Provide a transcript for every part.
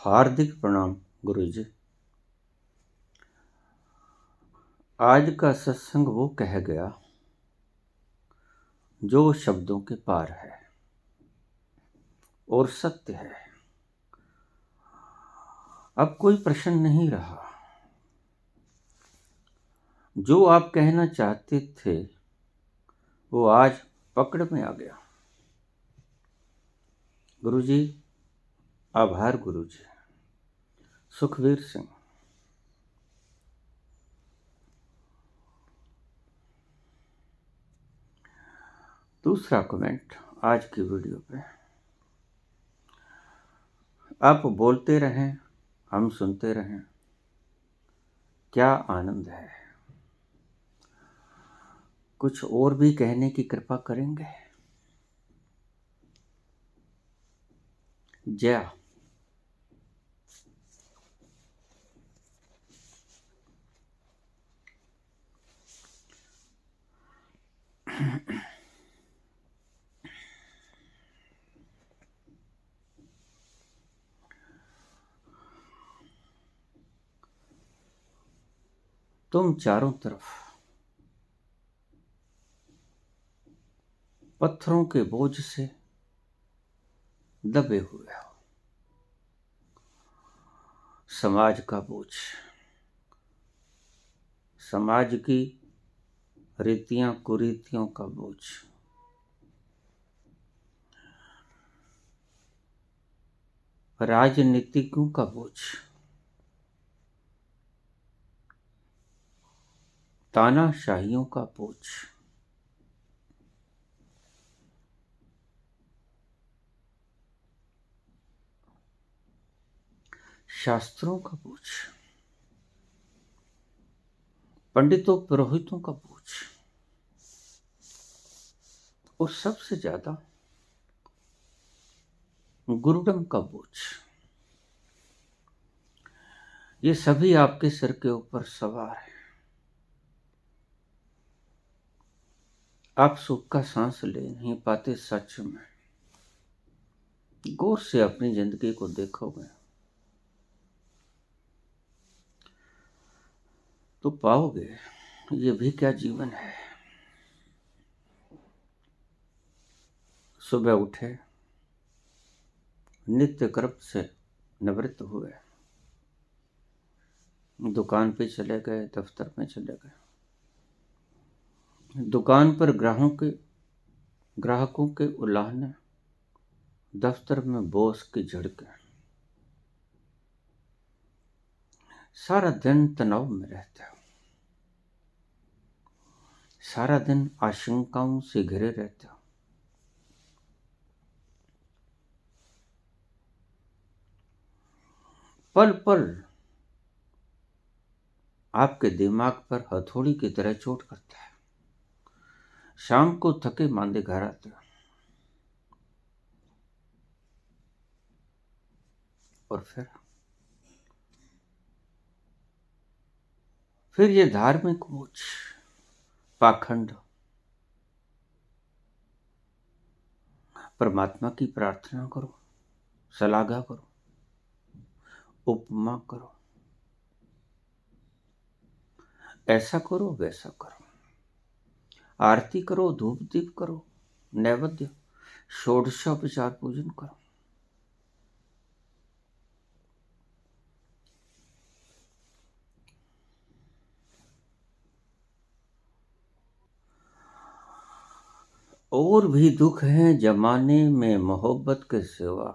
हार्दिक प्रणाम गुरु जी। आज का सत्संग वो कह गया जो शब्दों के पार है और सत्य है। अब कोई प्रश्न नहीं रहा। जो आप कहना चाहते थे वो आज पकड़ में आ गया। गुरु जी, आभार गुरु जी। सुखवीर सिंह। दूसरा कमेंट आज की वीडियो पे, आप बोलते रहें, हम सुनते रहें, क्या आनंद है। कुछ और भी कहने की कृपा करेंगे। जया। तुम चारों तरफ पत्थरों के बोझ से दबे हुए हो। समाज का बोझ, समाज की रीतियां कुरीतियों का बोझ, राजनीतिकों का बोझ, तानाशाहियों का बोझ, शास्त्रों का बोझ, पंडितों पुरोहितों का बोझ, और सबसे ज्यादा गुरुडम का बोझ। ये सभी आपके सिर के ऊपर सवार है। आप सुख का सांस ले नहीं पाते। सच में गौर से अपनी जिंदगी को देखोगे तो पाओगे ये भी क्या जीवन है। सुबह उठे, नित्य कर्म से निवृत्त हुए, दुकान पे चले गए, दफ्तर में चले गए, दुकान पर ग्राहकों के उलाहने, दफ्तर में बॉस की झड़कें। सारा दिन तनाव में रहते हो, सारा दिन आशंकाओं से घिरे रहते हो। पल पल आपके दिमाग पर हथौड़ी की तरह चोट करता है। शाम को थके मांदे घर आते हो और फिर ये धार्मिक बोझ, पाखंड। परमात्मा की प्रार्थना करो, सलागा करो, उपमा करो, ऐसा करो वैसा करो, आरती करो, धूप दीप करो, नैवेद्य, षोडशोपचार पूजन करो। और भी दुख हैं जमाने में मोहब्बत के सिवा,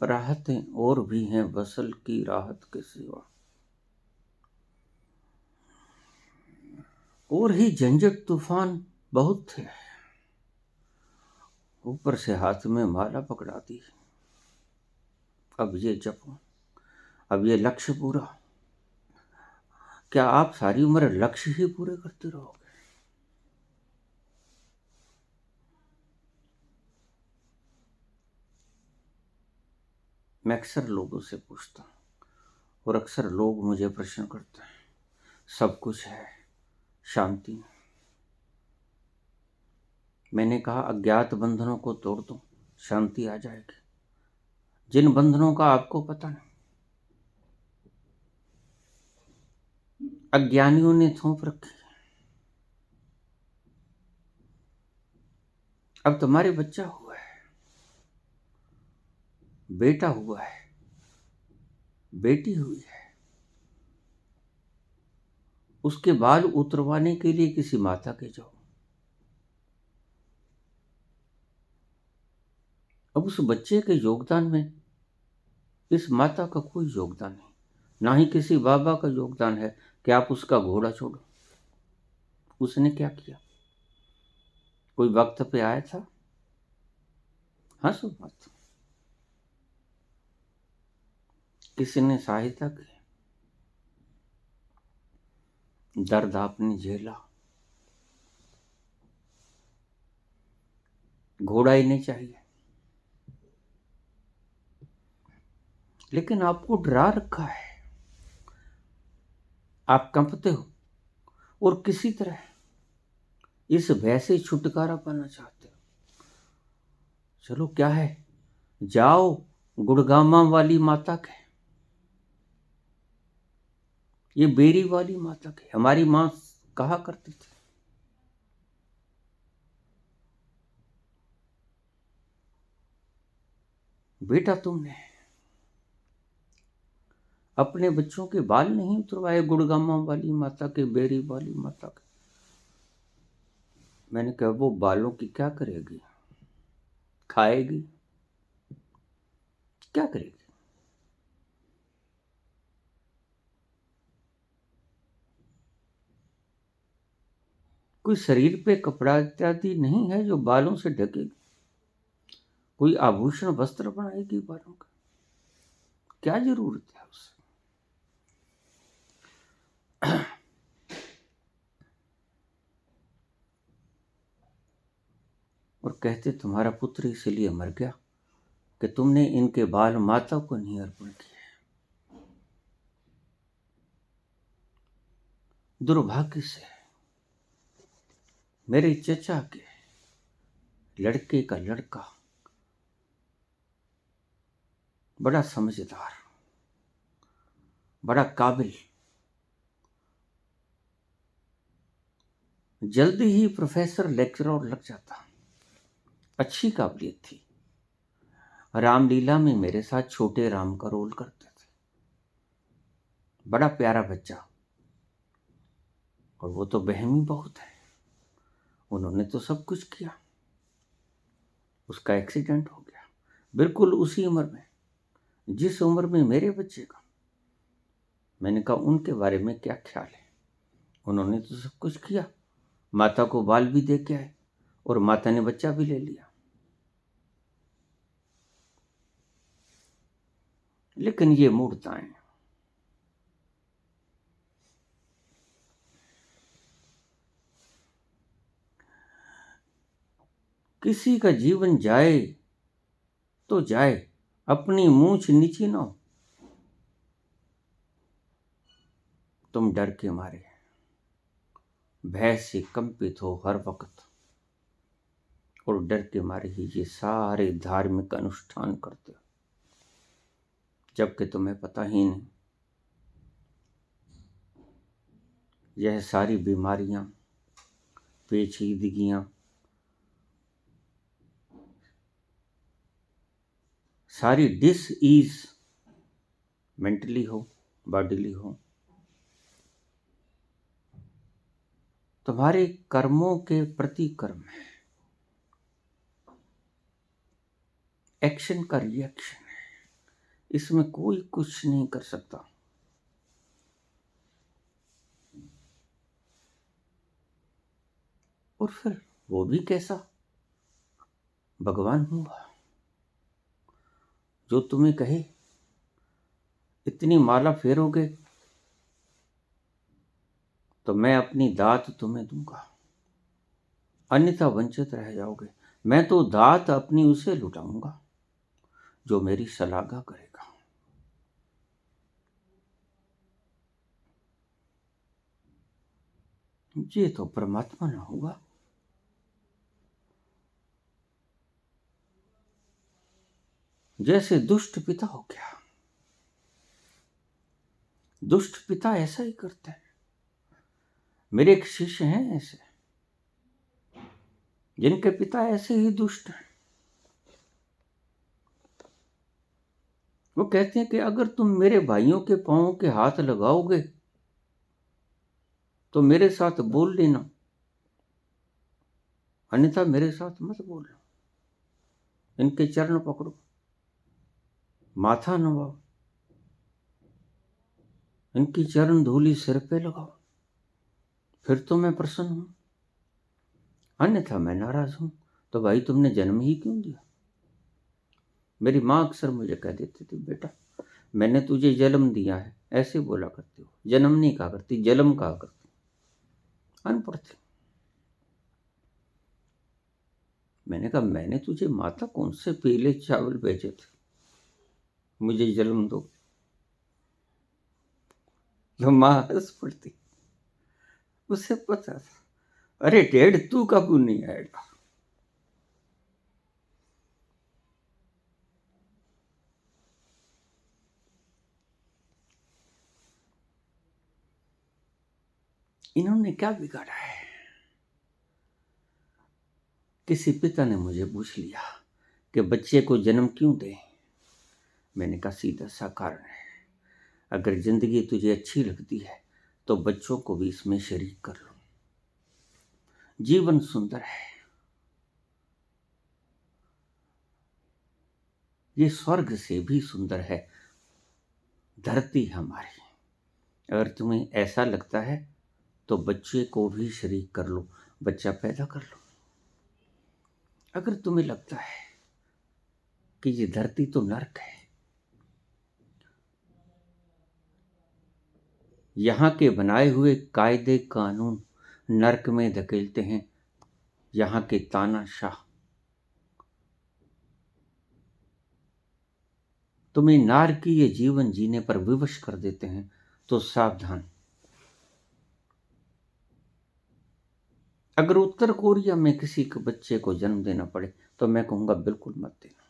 राहतें और भी हैं वसल की राहत के सिवा। और ही झंझट तूफान बहुत थे, ऊपर से हाथ में माला पकड़ा दी। अब ये जपो, अब ये लक्ष्य पूरा। क्या आप सारी उम्र लक्ष्य ही पूरे करते रहोगे? मैं अक्सर लोगों से पूछता हूँ और अक्सर लोग मुझे प्रश्न करते हैं, सब कुछ है, शांति नहीं। मैंने कहा अज्ञात बंधनों को तोड़ दो, शांति आ जाएगी। जिन बंधनों का आपको पता नहीं, अज्ञानियों ने थोप रखी। अब तुम्हारे बच्चा हुआ है, बेटा हुआ है, बेटी हुई है, उसके बाल उतरवाने के लिए किसी माता के जाओ। अब उस बच्चे के योगदान में इस माता का कोई योगदान नहीं, ना ही किसी बाबा का योगदान है कि आप उसका घोड़ा छोड़ो। उसने क्या किया? कोई वक्त पे आया था? हंसो मत। किसी ने सहायता की? दर्द आपने झेला। घोड़ा ही नहीं चाहिए, लेकिन आपको डरा रखा है। आप कंपते हो और किसी तरह इस भय से छुटकारा पाना चाहते हो। चलो क्या है, जाओ गुड़गामा वाली माता के, ये बेरी वाली माता के। हमारी मां कहा करती थी, बेटा तुमने अपने बच्चों के बाल नहीं उतरवाए गुड़गामा वाली माता के, बेरी वाली माता के। मैंने कहा वो बालों की क्या करेगी? खाएगी? क्या करेगी? कोई शरीर पे कपड़ा इत्यादि नहीं है जो बालों से ढकेगी? कोई आभूषण वस्त्र बनाएगी बालों का? क्या जरूरत है उससे? और कहते तुम्हारा पुत्र इसलिए मर गया कि तुमने इनके बाल माता को नहीं अर्पण किए। दुर्भाग्य से मेरे चचा के लड़के का लड़का बड़ा समझदार, बड़ा काबिल, जल्दी ही प्रोफेसर लेक्चरर लग जाता। अच्छी काबिलियत थी। रामलीला में मेरे साथ छोटे राम का रोल करते थे। बड़ा प्यारा बच्चा, और वो तो बहमी बहुत है। उन्होंने तो सब कुछ किया। उसका एक्सीडेंट हो गया बिल्कुल उसी उम्र में जिस उम्र में मेरे बच्चे का। मैंने कहा उनके बारे में क्या ख्याल है? उन्होंने तो सब कुछ किया, माता को बाल भी दे के आए और माता ने बच्चा भी ले लिया। लेकिन ये मूर्ताएं, किसी का जीवन जाए तो जाए, अपनी मूंछ नीची ना हो। तुम डर के मारे, भय से कंपित हो हर वक्त, और डर के मारे ही ये सारे धार्मिक अनुष्ठान करते हो, जबकि तुम्हें पता ही नहीं यह सारी बीमारियां, पेचीदगियां, सारी डिसईज, मेंटली हो बॉडीली हो, तुम्हारे कर्मों के प्रतिकर्म है। एक्शन का रिएक्शन है, इसमें कोई कुछ नहीं कर सकता। और फिर वो भी कैसा भगवान हुआ जो तुम्हें कहे इतनी माला फेरोगे तो मैं अपनी दात तुम्हें दूंगा, अन्यथा वंचित रह जाओगे। मैं तो दात अपनी उसे लुटाऊंगा जो मेरी शलाघा करेगा। ये तो परमात्मा ना हुआ। जैसे दुष्ट पिता हो गया। दुष्ट पिता ऐसा ही करते हैं। मेरे एक शिष्य हैं ऐसे, जिनके पिता ऐसे ही दुष्ट हैं। वो कहते हैं कि अगर तुम मेरे भाइयों के पांवों के हाथ लगाओगे तो मेरे साथ बोल लेना, अन्यथा मेरे साथ मत बोलना। इनके चरण पकड़ो, माथा नवाओ, इनकी चरण धूली सिर पे लगाओ, फिर तो मैं प्रसन्न हूं, अन्यथा मैं नाराज हूं। तो भाई तुमने जन्म ही क्यों दिया? मेरी माँ अक्सर मुझे कह देती थी, बेटा मैंने तुझे जन्म दिया है, ऐसे बोला करती हो, जन्म नहीं कहा करती, जन्म कहा करती। अनपढ़ थी। मैंने कहा मैंने तुझे माता कौन से पीले चावल भेजे थे, मुझे जन्म दो। तो माँ हंस पड़ती। उसे पता था, अरे डेढ़ तू कब नहीं आएगा। इन्होंने क्या बिगाड़ा है? किसी पिता ने मुझे पूछ लिया कि बच्चे को जन्म क्यों दें। मैंने कहा सीधा सा कारण है, अगर जिंदगी तुझे अच्छी लगती है तो बच्चों को भी इसमें शरीक कर लो। जीवन सुंदर है, ये स्वर्ग से भी सुंदर है धरती हमारी। अगर तुम्हें ऐसा लगता है तो बच्चे को भी शरीक कर लो, बच्चा पैदा कर लो। अगर तुम्हें लगता है कि ये धरती तो नर्क है, यहाँ के बनाए हुए कायदे कानून नर्क में धकेलते हैं, यहाँ के तानाशाह तुम्हें नारकीय जीवन जीने पर विवश कर देते हैं, तो सावधान। अगर उत्तर कोरिया में किसी के बच्चे को जन्म देना पड़े तो मैं कहूंगा बिल्कुल मत देना।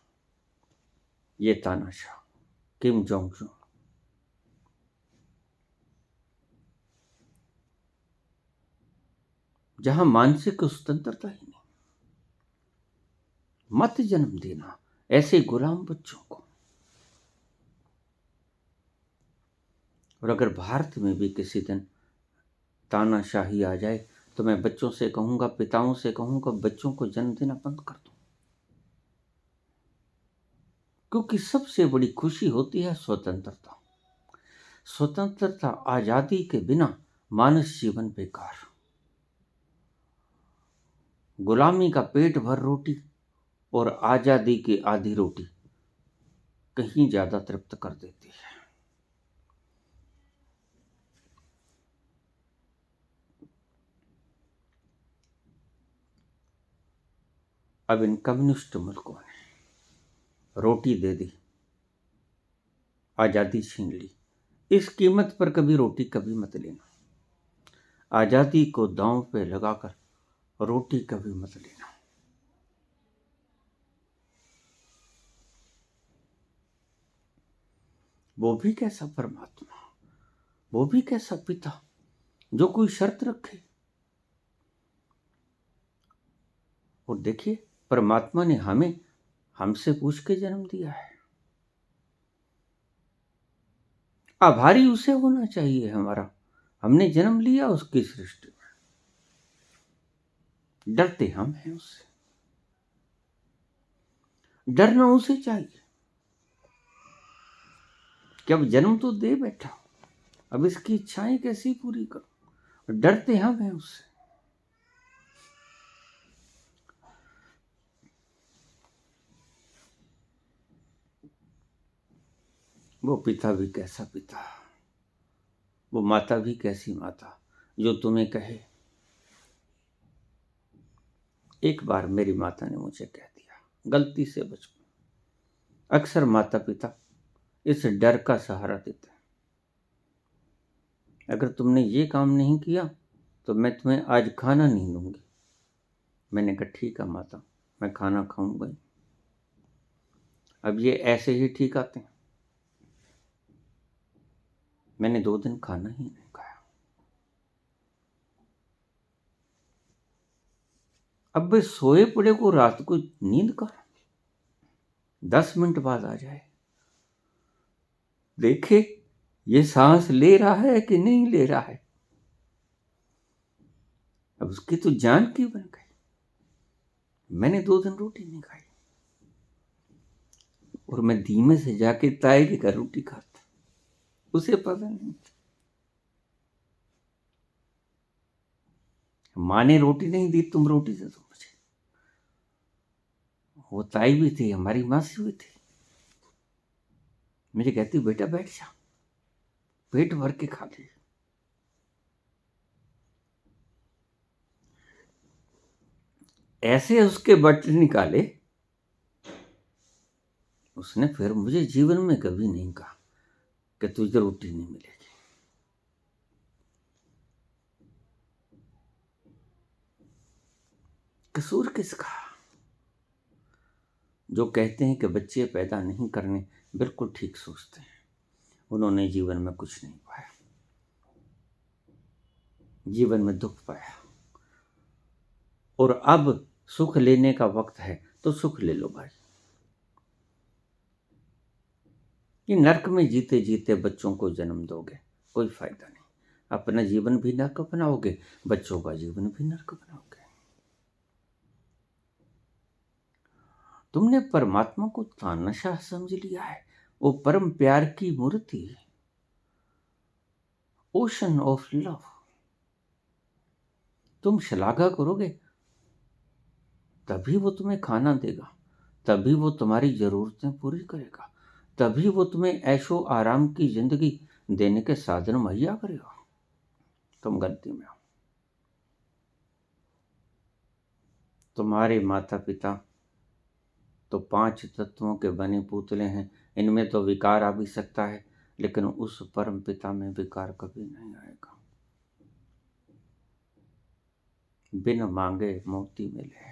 ये तानाशाह किम जोंग उन, जहां मानसिक स्वतंत्रता ही नहीं, मत जन्म देना ऐसे गुलाम बच्चों को। और अगर भारत में भी किसी दिन तानाशाही आ जाए तो मैं बच्चों से कहूंगा, पिताओं से कहूंगा, बच्चों को जन्म देना बंद कर दो। क्योंकि सबसे बड़ी खुशी होती है स्वतंत्रता। स्वतंत्रता, आजादी के बिना मानस जीवन बेकार। गुलामी का पेट भर रोटी और आजादी की आधी रोटी कहीं ज्यादा तृप्त कर देती है। अब इन कम्युनिस्ट मुल्कों ने रोटी दे दी, आजादी छीन ली। इस कीमत पर कभी रोटी कभी मत लेना। आजादी को दांव पे लगाकर रोटी कभी मत लेना। वो भी कैसा परमात्मा, वो भी कैसा पिता जो कोई शर्त रखे। और देखिए, परमात्मा ने हमें हमसे पूछ के जन्म दिया है। आभारी उसे होना चाहिए हमारा, हमने जन्म लिया उसकी सृष्टि में। डरते हम हैं उससे, डरना उसे चाहिए कि अब जन्म तो दे बैठा, अब इसकी इच्छाएं कैसी पूरी करूं। डरते हम हैं उससे। वो पिता भी कैसा पिता, वो माता भी कैसी माता जो तुम्हें कहे। एक बार मेरी माता ने मुझे कह दिया, गलती से बचपन। अक्सर माता पिता इस डर का सहारा देते हैं, अगर तुमने ये काम नहीं किया तो मैं तुम्हें आज खाना नहीं दूंगी। मैंने कहा ठीक है माता, मैं खाना खाऊंगा। अब ये ऐसे ही ठीक आते हैं। मैंने 2 दिन खाना ही नहीं खाया। अब वे सोए पड़े को रात को नींद का 10 मिनट बाद आ जाए, देखे ये सांस ले रहा है कि नहीं ले रहा है। अब उसकी तो जान की बन गई। मैंने 2 दिन रोटी नहीं खाई और मैं धीमे से जाके ताए के घर रोटी खाता, उसे पता नहीं था। माँ ने रोटी नहीं दी, तुम रोटी दे दो मुझे। वो ताई भी थी, हमारी मासी भी थी। मुझे कहती बेटा बैठ जा, पेट भर के खा ले। ऐसे उसके बट निकाले, उसने फिर मुझे जीवन में कभी नहीं कहा कि तुझे रोटी नहीं मिलेगी। कसूर किसका? जो कहते हैं कि बच्चे पैदा नहीं करने, बिल्कुल ठीक सोचते हैं। उन्होंने जीवन में कुछ नहीं पाया, जीवन में दुख पाया, और अब सुख लेने का वक्त है तो सुख ले लो भाई। ये नरक में जीते जीते बच्चों को जन्म दोगे, कोई फायदा नहीं। अपना जीवन भी नरक बनाओगे, बच्चों का जीवन भी नरक बनाओगे। तुमने परमात्मा को तानाशाह समझ लिया है। वो परम प्यार की मूर्ति है, ओशन ऑफ लव। तुम श्लाघा करोगे तभी वो तुम्हें खाना देगा, तभी वो तुम्हारी जरूरतें पूरी करेगा, तभी वो तुम्हें ऐशो आराम की जिंदगी देने के साधन मुहैया करेगा। तुम गलती में हो। तुम्हारे माता पिता तो 5 तत्वों के बने पुतले हैं। इनमें तो विकार आ भी सकता है, लेकिन उस परम पिता में विकार कभी नहीं आएगा। बिन मांगे मोती मिले,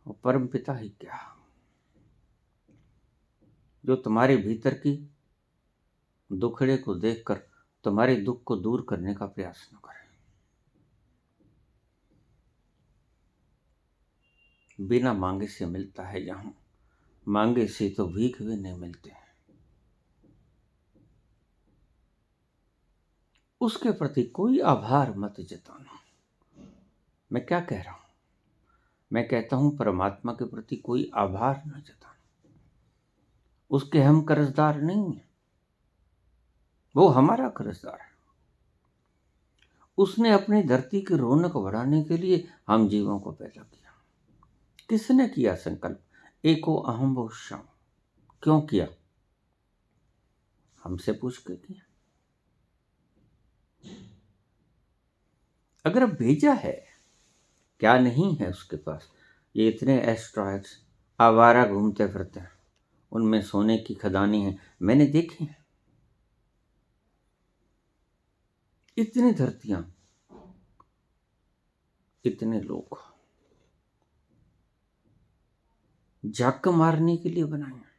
वो परम पिता ही क्या, जो तुम्हारे भीतर की दुखड़े को देखकर तुम्हारे दुख को दूर करने का प्रयास न करे। बिना मांगे से मिलता है जहां, मांगे से तो भीख भी नहीं मिलते। उसके प्रति कोई आभार मत जताना। मैं क्या कह रहा हूं? मैं कहता हूं परमात्मा के प्रति कोई आभार न जताना। उसके हम कर्जदार नहीं हैं, वो हमारा कर्जदार है। उसने अपनी धरती की रौनक बढ़ाने के लिए हम जीवों को पैदा किया। किसने किया संकल्प? एको अहम वो शम। क्यों किया? हमसे पूछ के किया। अगर भेजा है, क्या नहीं है उसके पास? ये इतने एस्ट्रॉयड्स आवारा घूमते फिरते हैं, उनमें सोने की खदानें हैं, मैंने देखी हैं। इतनी धरतियां, इतने लोग झाक मारने के लिए बनाए हैं।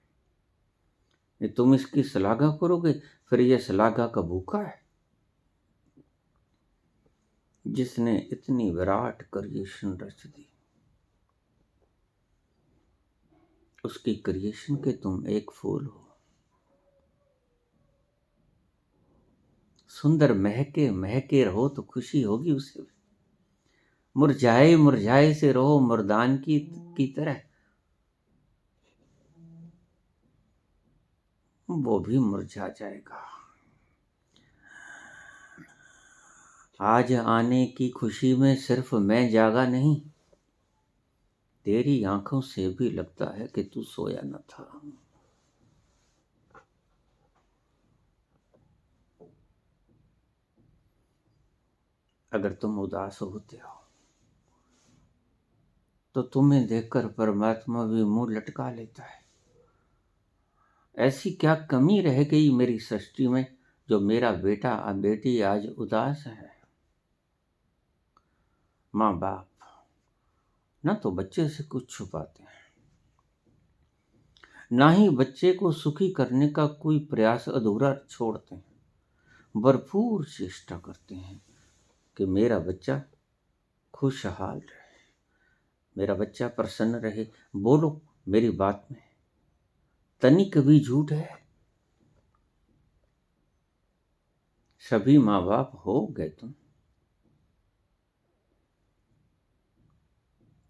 ये तुम इसकी श्लाघा करोगे, फिर ये श्लाघा का भूखा है। जिसने इतनी विराट क्रिएशन रच दी, उसकी क्रिएशन के तुम एक फूल हो। सुंदर महके महके रहो तो खुशी होगी उसे भी। मुरझाए मुरझाए से रहो मुर्दान की तरह, वो भी मुरझा जाएगा। आज आने की खुशी में सिर्फ मैं जागा नहीं, तेरी आंखों से भी लगता है कि तू सोया न था। अगर तुम उदास होते हो तो तुम्हें देखकर परमात्मा भी मुंह लटका लेता है। ऐसी क्या कमी रह गई मेरी सृष्टि में जो मेरा बेटा और बेटी आज उदास है। माँ बाप न तो बच्चे से कुछ छुपाते हैं, ना ही बच्चे को सुखी करने का कोई प्रयास अधूरा छोड़ते हैं, भरपूर चेष्टा करते हैं कि मेरा बच्चा खुशहाल रहे, मेरा बच्चा प्रसन्न रहे। बोलो, मेरी बात में तनिक भी झूठ है? सभी माँ बाप हो गए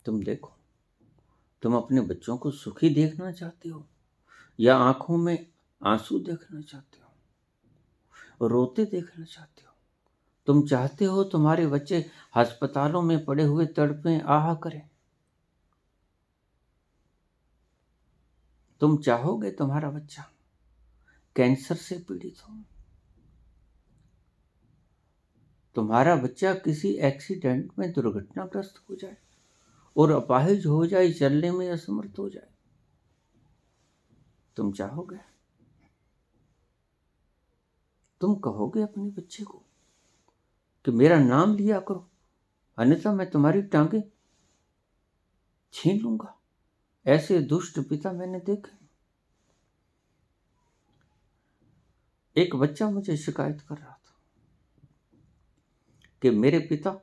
तुम देखो, तुम अपने बच्चों को सुखी देखना चाहते हो या आंखों में आंसू देखना चाहते हो, रोते देखना चाहते हो? तुम चाहते हो तुम्हारे बच्चे अस्पतालों में पड़े हुए तड़पें, आह करें? तुम चाहोगे तुम्हारा बच्चा कैंसर से पीड़ित हो, तुम्हारा बच्चा किसी एक्सीडेंट में दुर्घटनाग्रस्त हो जाए और अपाहिज हो जाए, चलने में असमर्थ हो जाए? तुम चाहोगे? तुम कहोगे अपने बच्चे को कि मेरा नाम लिया करो, अन्यथा मैं तुम्हारी टांगे छीन लूंगा? ऐसे दुष्ट पिता मैंने देखे। एक बच्चा मुझे शिकायत कर रहा था कि मेरे पिता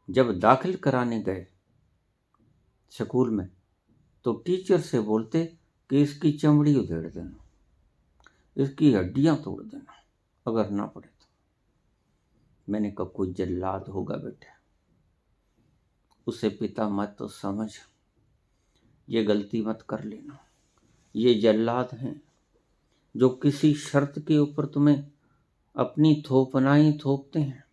जब दाखिल कराने गए स्कूल में तो टीचर से बोलते कि इसकी चमड़ी उधेड़ देना, इसकी हड्डियां तोड़ देना अगर ना पड़े तो। मैंने कहा कोई जल्लाद होगा बेटे, उसे पिता मत तो समझ, ये गलती मत कर लेना। ये जल्लाद हैं जो किसी शर्त के ऊपर तुम्हें अपनी थोपनाई थोपते हैं।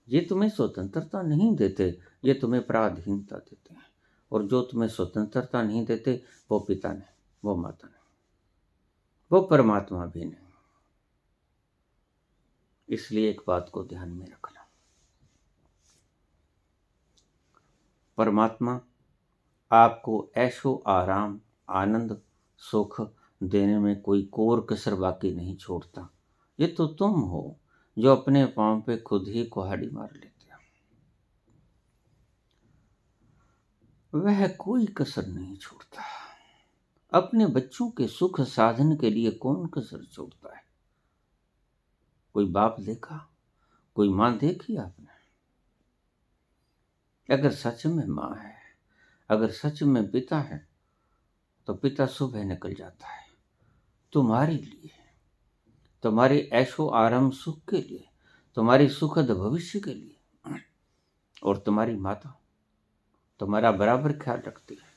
ये तुम्हें स्वतंत्रता नहीं देते, ये तुम्हें पराधीनता देते हैं। और जो तुम्हें स्वतंत्रता नहीं देते वो पिता नहीं, वो माता नहीं, वो परमात्मा भी नहीं। इसलिए एक बात को ध्यान में रखना, परमात्मा आपको ऐशो आराम, आनंद, सुख देने में कोई कोर कसर बाकी नहीं छोड़ता। ये तो तुम हो जो अपने पांव पे खुद ही कुल्हाड़ी मार लेते हो। वह कोई कसर नहीं छोड़ता। अपने बच्चों के सुख साधन के लिए कौन कसर छोड़ता है? कोई बाप देखा, कोई माँ देखी आपने? अगर सच में माँ है, अगर सच में पिता है, तो पिता सुबह निकल जाता है तुम्हारे लिए, तुम्हारे ऐशो आराम सुख के लिए, तुम्हारी सुखद भविष्य के लिए। और तुम्हारी माता तुम्हारा बराबर ख्याल रखती है,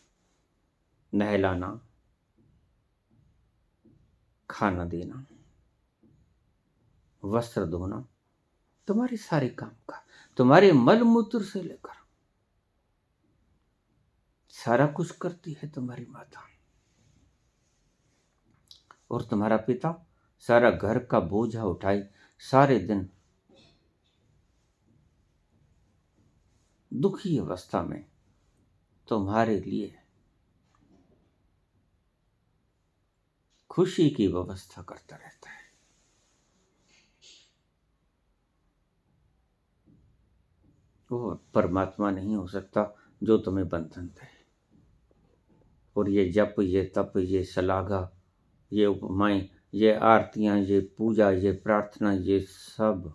नहलाना, खाना देना, वस्त्र धोना, तुम्हारे सारे काम का, तुम्हारे मल मूत्र से लेकर सारा कुछ करती है तुम्हारी माता। और तुम्हारा पिता सारा घर का बोझा उठाई सारे दिन दुखी अवस्था में तुम्हारे लिए खुशी की व्यवस्था करता रहता है। वो परमात्मा नहीं हो सकता जो तुम्हें बंधन दे। और ये जप, ये तप, ये सलाघा, ये उपमाएं, ये आरतियां, ये पूजा, ये प्रार्थना, ये सब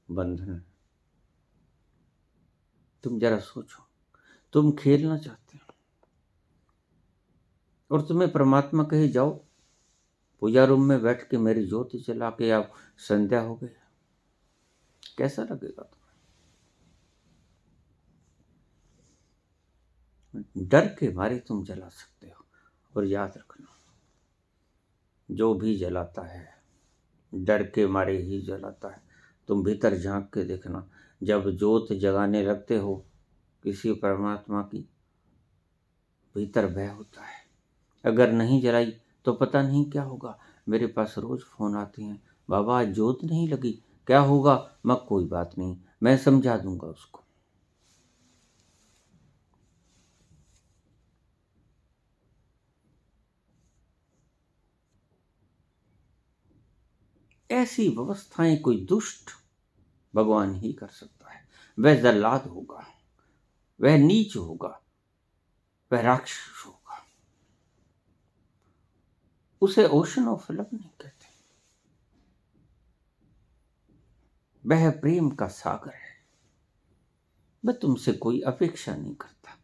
बंधन है। तुम जरा सोचो, तुम खेलना चाहते हो और तुम्हें परमात्मा कहे जाओ पूजा रूम में बैठ के मेरी ज्योति जला के आओ, संध्या हो गई, कैसा लगेगा तुम्हें? डर के मारे तुम जला सकते हो। और याद रखना, जो भी जलाता है डर के मारे ही जलाता है। तुम भीतर झांक के देखना, जब ज्योत जगाने लगते हो किसी परमात्मा की, भीतर भय होता है। अगर नहीं जलाई तो पता नहीं क्या होगा। मेरे पास रोज फोन आते हैं, बाबा आज ज्योत नहीं लगी, क्या होगा? मैं कोई बात नहीं, मैं समझा दूंगा उसको। ऐसी व्यवस्थाएं कोई दुष्ट भगवान ही कर सकता है। वह जल्लाद होगा, वह नीच होगा, वह राक्षस होगा। उसे ओशन ऑफ लव नहीं कहते, वह प्रेम का सागर है। वह तुमसे कोई अपेक्षा नहीं करता।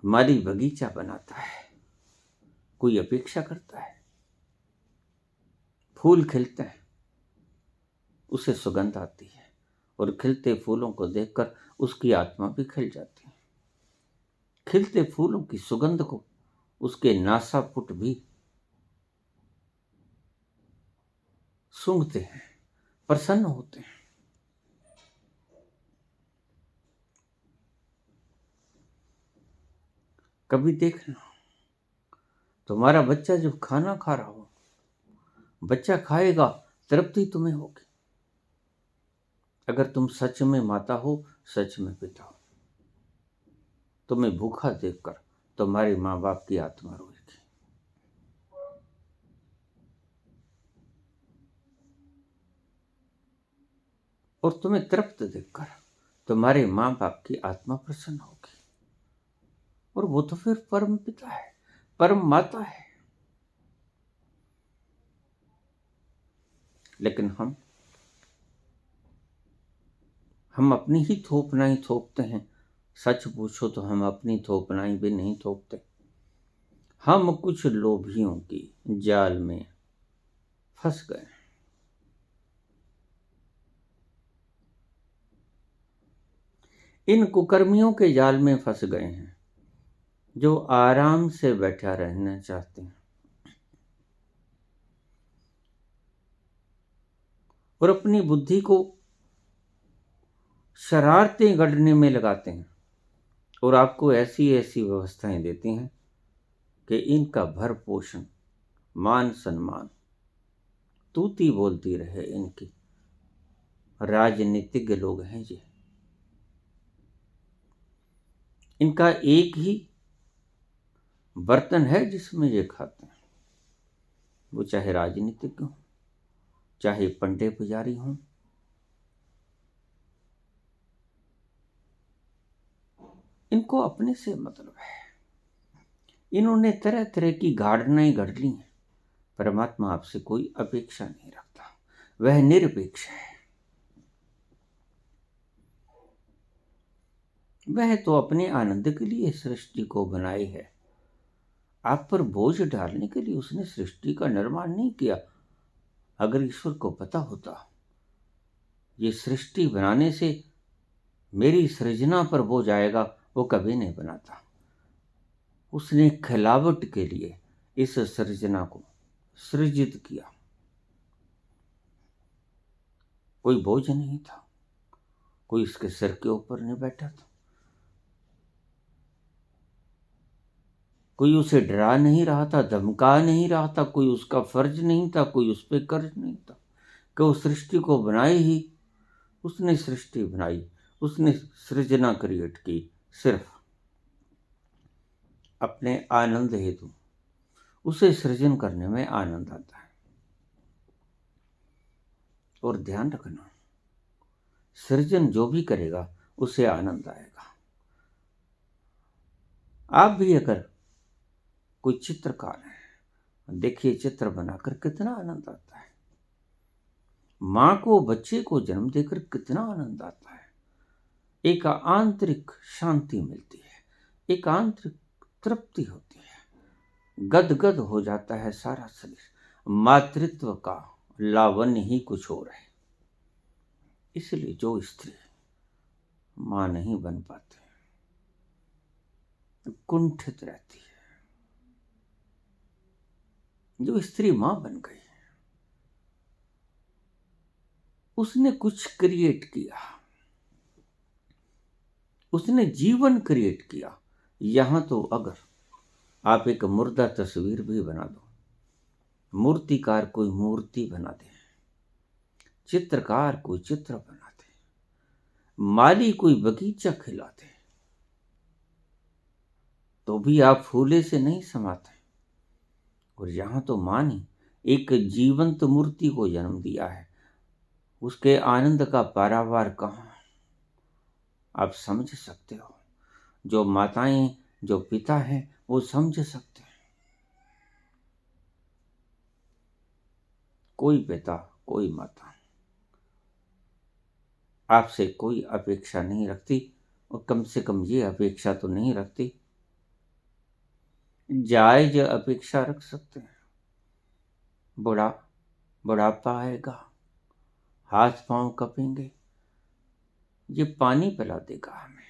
माली बगीचा बनाता है, कोई अपेक्षा करता है? फूल खिलते हैं, उसे सुगंध आती है, और खिलते फूलों को देखकर उसकी आत्मा भी खिल जाती है। खिलते फूलों की सुगंध को उसके नासापुट भी सूंघते हैं, प्रसन्न होते हैं। कभी देखना, तुम्हारा बच्चा जब खाना खा रहा हो, बच्चा खाएगा, तृप्ति तुम्हें होगी। अगर तुम सच में माता हो, सच में पिता हो, तुम्हें भूखा देखकर तुम्हारे माँ बाप की आत्मा रोएगी। और तुम्हें तृप्त देखकर तुम्हारे माँ बाप की आत्मा प्रसन्न होगी। और वो तो फिर परम पिता है, परम माता है। लेकिन हम अपनी ही थोपनाई थोपते हैं। सच पूछो तो हम अपनी थोपनाई भी नहीं थोपते। हम कुछ लोभियों की जाल में फंस गए। इन कुकर्मियों के जाल में फंस गए हैं जो आराम से बैठा रहना चाहते हैं और अपनी बुद्धि को शरारतें गढ़ने में लगाते हैं, और आपको ऐसी ऐसी व्यवस्थाएं देते हैं कि इनका भर पोषण, मान सम्मान, तूती बोलती रहे इनकी। राजनीतिज्ञ लोग हैं जी। इनका एक ही बर्तन है जिसमें ये खाते हैं, वो चाहे राजनीतिज्ञ हो, चाहे पंडे पुजारी हों। इनको अपने से मतलब है। इन्होंने तरह तरह की गाड़नाएं गढ़ ली हैं। परमात्मा आपसे कोई अपेक्षा नहीं रखता, वह निरपेक्ष है। वह तो अपने आनंद के लिए सृष्टि को बनाई है। आप पर बोझ डालने के लिए उसने सृष्टि का निर्माण नहीं किया। अगर ईश्वर को पता होता ये सृष्टि बनाने से मेरी सृजना पर बोझ आएगा, वो कभी नहीं बनाता। उसने खिलावट के लिए इस सृजना को सृजित किया। कोई बोझ नहीं था, कोई इसके सिर के ऊपर नहीं बैठा था, कोई उसे डरा नहीं रहा था, धमका नहीं रहा था, कोई उसका फर्ज नहीं था, कोई उस पर कर्ज नहीं था कि वो सृष्टि को बनाए ही। उसने सृष्टि बनाई, उसने सृजना क्रिएट की सिर्फ अपने आनंद हेतु। उसे सृजन करने में आनंद आता है। और ध्यान रखना, सृजन जो भी करेगा उसे आनंद आएगा। आप भी अगर कोई चित्रकार है, देखिए चित्र बनाकर कितना आनंद आता है। माँ को बच्चे को जन्म देकर कितना आनंद आता है। एक आंतरिक शांति मिलती है, एक आंतरिक तृप्ति होती है, गदगद हो जाता है सारा शरीर। मातृत्व का लावण्य ही कुछ और है। इसलिए जो स्त्री माँ नहीं बन पाती, कुंठित रहती है। जो स्त्री माँ बन गई, उसने कुछ क्रिएट किया, उसने जीवन क्रिएट किया। यहां तो अगर आप एक मुर्दा तस्वीर भी बना दो, मूर्तिकार कोई मूर्ति बना दे, चित्रकार कोई चित्र बना दे, माली कोई बगीचा खिला दे, तो भी आप फूले से नहीं समाते। और यहां तो मां ने एक जीवंत मूर्ति को जन्म दिया है, उसके आनंद का पारावार कहां। आप समझ सकते हो, जो माताएं जो पिता हैं वो समझ सकते हैं। कोई पिता कोई माता आपसे कोई अपेक्षा नहीं रखती, और कम से कम ये अपेक्षा तो नहीं रखती, जायज अपेक्षा रख सकते हैं। बुढ़ापा आएगा, हाथ पांव कपेंगे, ये पानी पिला देगा हमें,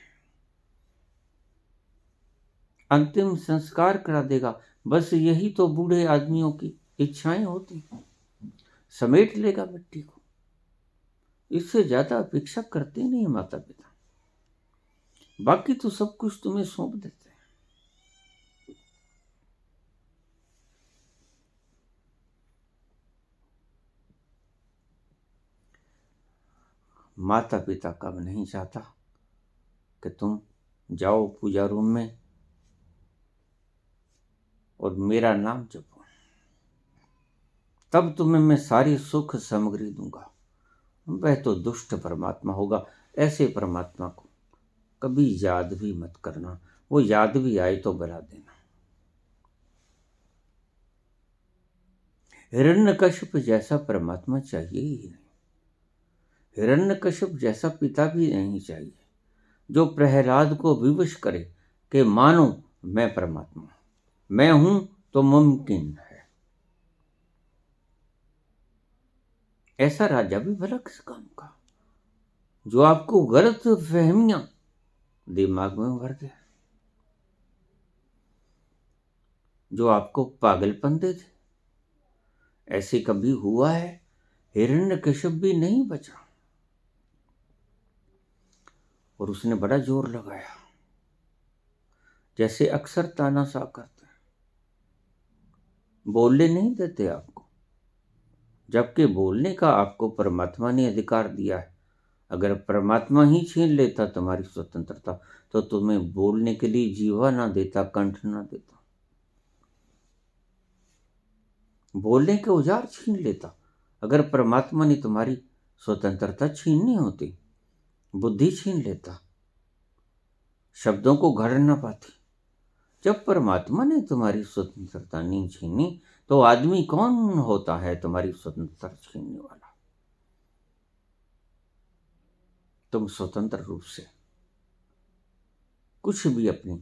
अंतिम संस्कार करा देगा। बस यही तो बूढ़े आदमियों की इच्छाएं होती, समेट लेगा मिट्टी को। इससे ज्यादा अपेक्षा करते नहीं माता पिता, बाकी तो सब कुछ तुम्हें सौंप देते हैं। माता पिता कब नहीं चाहता कि तुम जाओ पूजा रूम में और मेरा नाम जपो, तब तुम्हें मैं सारी सुख सामग्री दूंगा। वह तो दुष्ट परमात्मा होगा। ऐसे परमात्मा को कभी याद भी मत करना, वो याद भी आए तो बला देना। हिरण्यकश्यप जैसा परमात्मा चाहिए ही नहीं, हिरण्यकश्यप जैसा पिता भी नहीं चाहिए, जो प्रहलाद को विवश करे कि मानो मैं परमात्मा, मैं हूं तो मुमकिन है। ऐसा राजा भी भला किस काम का, जो आपको गलत फहमियां दिमाग में भर दे, जो आपको पागलपन दे दे। ऐसे कभी हुआ है? हिरण्यकश्यप भी नहीं बचा, और उसने बड़ा जोर लगाया, जैसे अक्सर तानाशाह करते हैं, बोलने नहीं देते आपको, जबकि बोलने का आपको परमात्मा ने अधिकार दिया है। अगर परमात्मा ही छीन लेता तुम्हारी स्वतंत्रता, तो तुम्हें बोलने के लिए जीवा ना देता, कंठ ना देता, बोलने के औजार छीन लेता। अगर परमात्मा ने तुम्हारी स्वतंत्रता छीननी होती, बुद्धि छीन लेता, शब्दों को गढ़ ना पाती। जब परमात्मा ने तुम्हारी स्वतंत्रता नहीं छीनी, तो आदमी कौन होता है तुम्हारी स्वतंत्रता छीनने वाला? तुम स्वतंत्र रूप से कुछ भी अपनी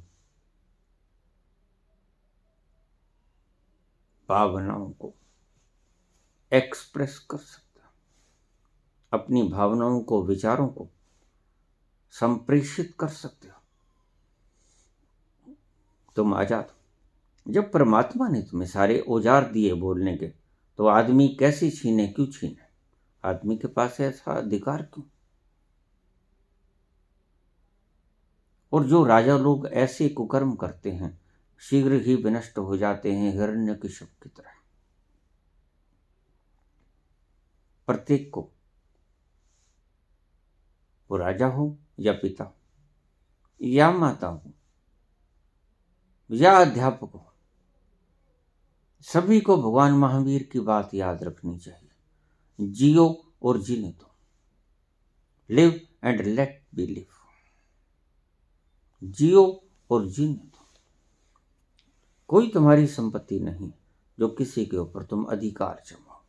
भावनाओं को एक्सप्रेस कर सकते हो, अपनी भावनाओं को, विचारों को संप्रेषित कर सकते हो। तुम आजाद हो। जब परमात्मा ने तुम्हें सारे औजार दिए बोलने के, तो आदमी कैसे छीने, क्यों छीने? आदमी के पास ऐसा अधिकार क्यों? और जो राजा लोग ऐसे कुकर्म करते हैं, शीघ्र ही विनष्ट हो जाते हैं, हिरण्यकश्यप की तरह। प्रत्येक को, वो राजा हो या पिता या माता हो या अध्यापक हो, सभी को भगवान महावीर की बात याद रखनी चाहिए। जियो और जीने दो, live and let be live. जियो और जीने दो। कोई तुम्हारी संपत्ति नहीं जो किसी के ऊपर तुम अधिकार जमाओ।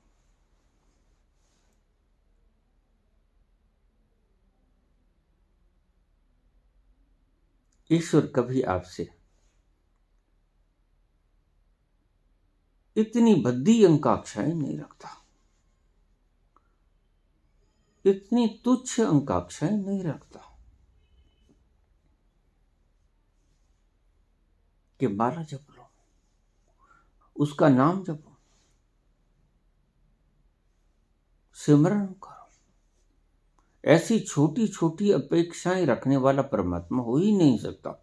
ईश्वर कभी आपसे इतनी भद्दी आकांक्षाएं नहीं रखता, इतनी तुच्छ आकांक्षाएं नहीं रखता कि माला जप लो, उसका नाम जपो, सिमरन करो। ऐसी छोटी छोटी अपेक्षाएं रखने वाला परमात्मा हो ही नहीं सकता।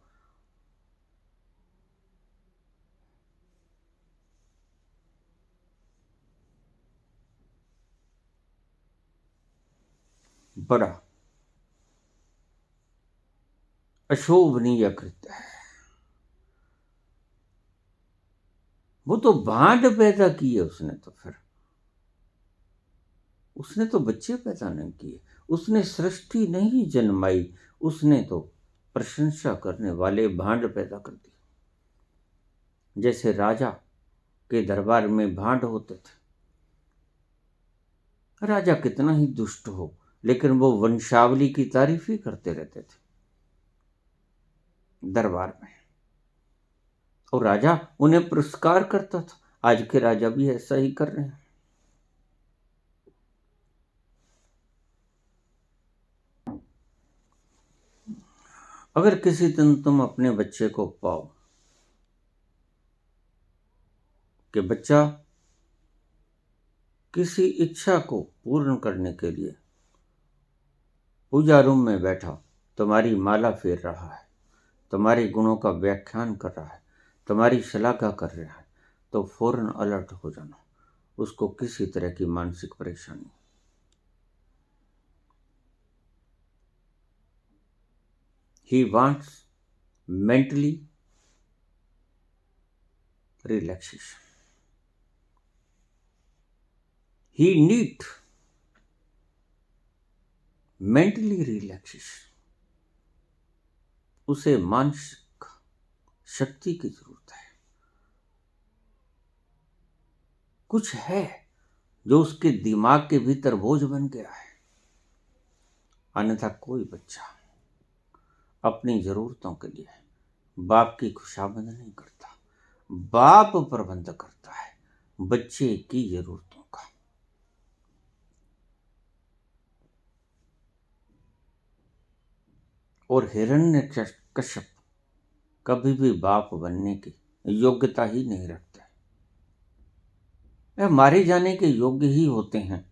बड़ा अशोभनीय कृत्य है। वो तो भांड पैदा किए उसने, तो फिर उसने तो बच्चे पैदा नहीं किए, उसने सृष्टि नहीं जन्माई, उसने तो प्रशंसा करने वाले भांड पैदा कर दिए। जैसे राजा के दरबार में भांड होते थे, राजा कितना ही दुष्ट हो लेकिन वो वंशावली की तारीफ ही करते रहते थे दरबार में, और राजा उन्हें पुरस्कार करता था। आज के राजा भी ऐसा ही कर रहे हैं। अगर किसी दिन तुम अपने बच्चे को पाओ कि बच्चा किसी इच्छा को पूर्ण करने के लिए पूजा रूम में बैठा तुम्हारी माला फेर रहा है, तुम्हारे गुणों का व्याख्यान कर रहा है, तुम्हारी श्लाघा कर रहा है, तो फौरन अलर्ट हो जाना। उसको किसी तरह की मानसिक परेशानी, he wants mentally relaxation, he need mentally relaxation, उसे मानसिक शक्ति की जरूरत है। कुछ है जो उसके दिमाग के भीतर बोझ बन गया है। अन्यथा कोई बच्चा अपनी जरूरतों के लिए बाप की खुशामद नहीं करता, बाप प्रबंध करता है बच्चे की जरूरतों का। और हिरण्यकश्यप कभी भी बाप बनने की योग्यता ही नहीं रखता है। वह मारे जाने के योग्य ही होते हैं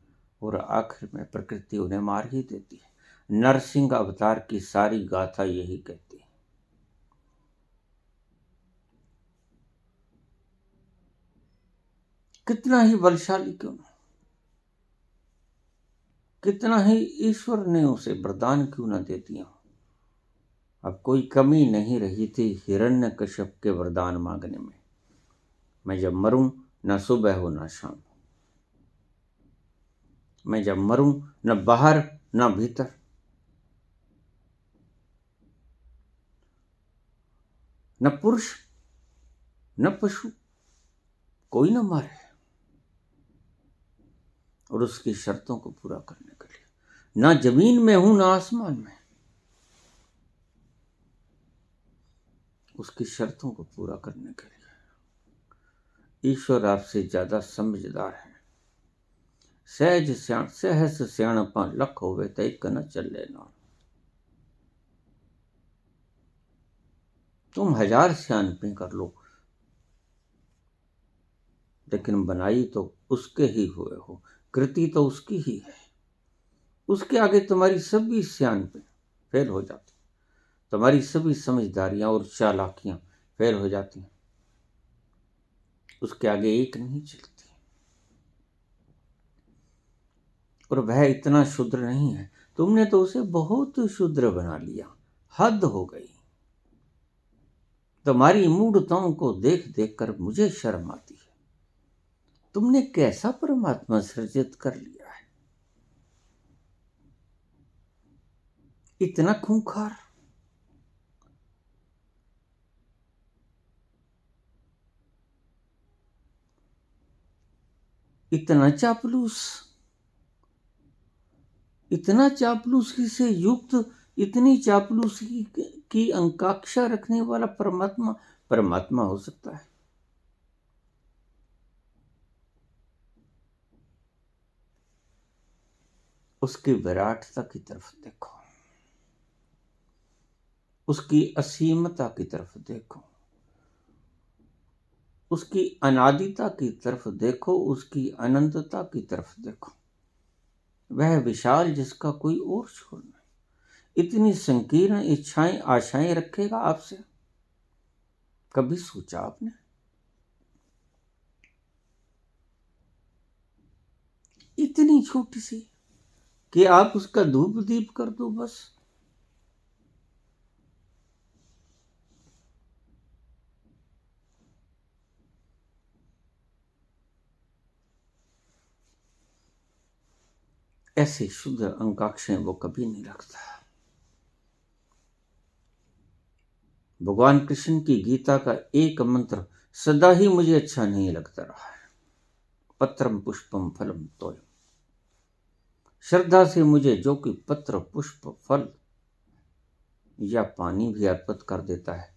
और आखिर में प्रकृति उन्हें मार ही देती है। नरसिंह अवतार की सारी गाथा यही कहती है। कितना ही बलशाली क्यों ना, कितना ही ईश्वर ने उसे वरदान क्यों ना दे दिया, अब कोई कमी नहीं रही थी हिरण्यकश्यप के वरदान मांगने में। मैं जब मरूं न सुबह हो न शाम, मैं जब मरूं न बाहर न भीतर, न पुरुष न पशु, कोई न मारे। और उसकी शर्तों को पूरा करने के लिए ना जमीन में हूं ना आसमान में, उसकी शर्तों को पूरा करने के लिए ईश्वर आपसे ज्यादा समझदार है। सहज सियाणपा लख होवे तो एक न चले ना। तुम 1000 सियाणपी कर लो लेकिन बनाई तो उसके ही हुए हो, कृति तो उसकी ही है। उसके आगे तुम्हारी सभी सियाणपी फेल हो जाती, तुम्हारी सभी समझदारियां और चालाकियां फेल हो जाती हैं। उसके आगे एक नहीं चलती। और वह इतना शुद्र नहीं है, तुमने तो उसे बहुत शुद्र बना लिया। हद हो गई। तुम्हारी मूढ़ताओं को देख देख कर मुझे शर्म आती है। तुमने कैसा परमात्मा सृजित कर लिया है, इतना खूंखार, इतना चापलूस, इतना चापलूसी से युक्त, इतनी चापलूसी की आकांक्षा रखने वाला परमात्मा परमात्मा हो सकता है? उसकी विराटता की तरफ देखो, उसकी असीमता की तरफ देखो, उसकी अनादिता की तरफ देखो, उसकी अनंतता की तरफ देखो। वह विशाल जिसका कोई और छोर नहीं, इतनी संकीर्ण इच्छाएं आशाएं रखेगा आपसे? कभी सोचा आपने? इतनी छोटी सी कि आप उसका धूप दीप कर दो बस। ऐसी शुद्ध आकांक्षाएं वो कभी नहीं रखता। भगवान कृष्ण की गीता का एक मंत्र सदा ही मुझे अच्छा नहीं लगता रहा है। पत्रम पुष्पम फलम तोयम। श्रद्धा से मुझे जो कि पत्र पुष्प फल या पानी भी अर्पित कर देता है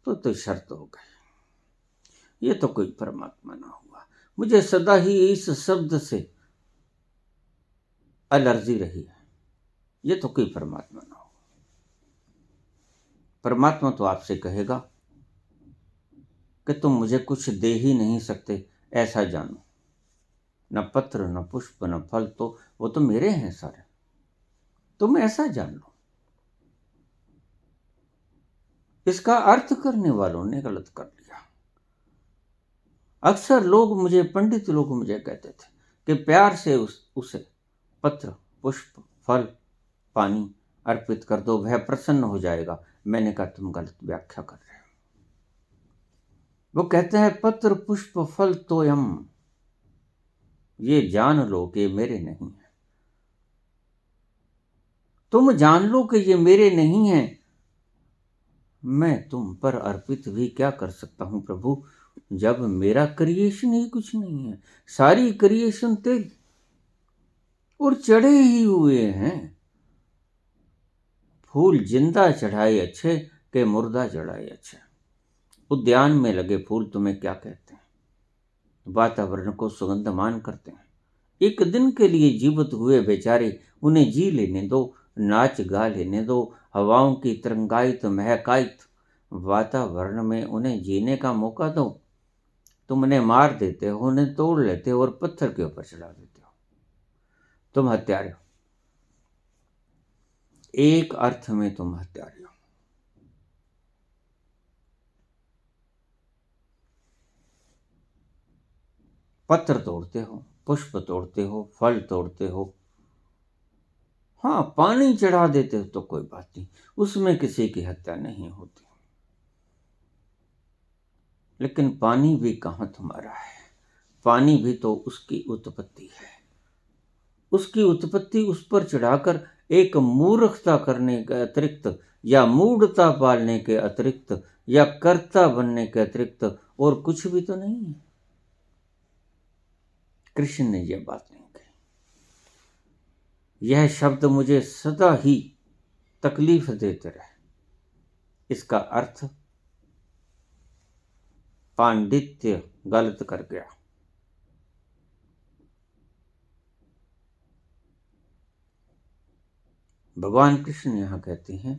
तो शर्त हो गई, ये तो कोई परमात्मा ना हुआ। मुझे सदा ही इस शब्द से एलर्जी रही है, ये तो कोई परमात्मा ना हो। परमात्मा तो आपसे कहेगा कि तुम मुझे कुछ दे ही नहीं सकते, ऐसा जानो। न पत्र न पुष्प न फल, तो वो तो मेरे हैं सारे, तुम ऐसा जान लो। इसका अर्थ करने वालों ने गलत कर लिया। अक्सर लोग मुझे, पंडित लोग मुझे कहते थे कि प्यार से उसे पत्र पुष्प फल पानी अर्पित कर दो, वह प्रसन्न हो जाएगा। मैंने कहा तुम गलत व्याख्या कर रहे हो। वो कहते हैं पत्र पुष्प फल तोयम, ये जान लो कि मेरे नहीं है। तुम जान लो कि ये मेरे नहीं है, मैं तुम पर अर्पित भी क्या कर सकता हूं प्रभु, जब मेरा क्रिएशन ही कुछ नहीं है। सारी क्रिएशन तेरी, और चढ़े ही हुए हैं। फूल जिंदा चढ़ाए अच्छे के मुर्दा चढ़ाए अच्छे। उद्यान में लगे फूल तुम्हें क्या कहते हैं, वातावरण को सुगंधमान करते हैं। एक दिन के लिए जीवित हुए बेचारे, उन्हें जी लेने दो, नाच गा लेने दो। हवाओं की तरंगायित महकायित वातावरण में उन्हें जीने का मौका दो। तुम उन्हें मार देते हो, उन्हें तोड़ लेते हो और पत्थर के ऊपर चढ़ा देते हो। तुम हत्यारे हो, एक अर्थ में तुम हत्यारे हो। पत्र तोड़ते हो, पुष्प तोड़ते हो, फल तोड़ते हो, हाँ पानी चढ़ा देते हो तो कोई बात नहीं, उसमें किसी की हत्या नहीं होती। लेकिन पानी भी कहाँ तुम्हारा है, पानी भी तो उसकी उत्पत्ति है। उसकी उत्पत्ति उस पर चढ़ाकर एक मूर्खता करने के अतिरिक्त, या मूढ़ता पालने के अतिरिक्त, या कर्ता बनने के अतिरिक्त और कुछ भी तो नहीं है। कृष्ण ने यह बात नहीं कही। यह शब्द मुझे सदा ही तकलीफ देते रहे। इसका अर्थ पांडित्य गलत कर गया। भगवान कृष्ण यहां कहते हैं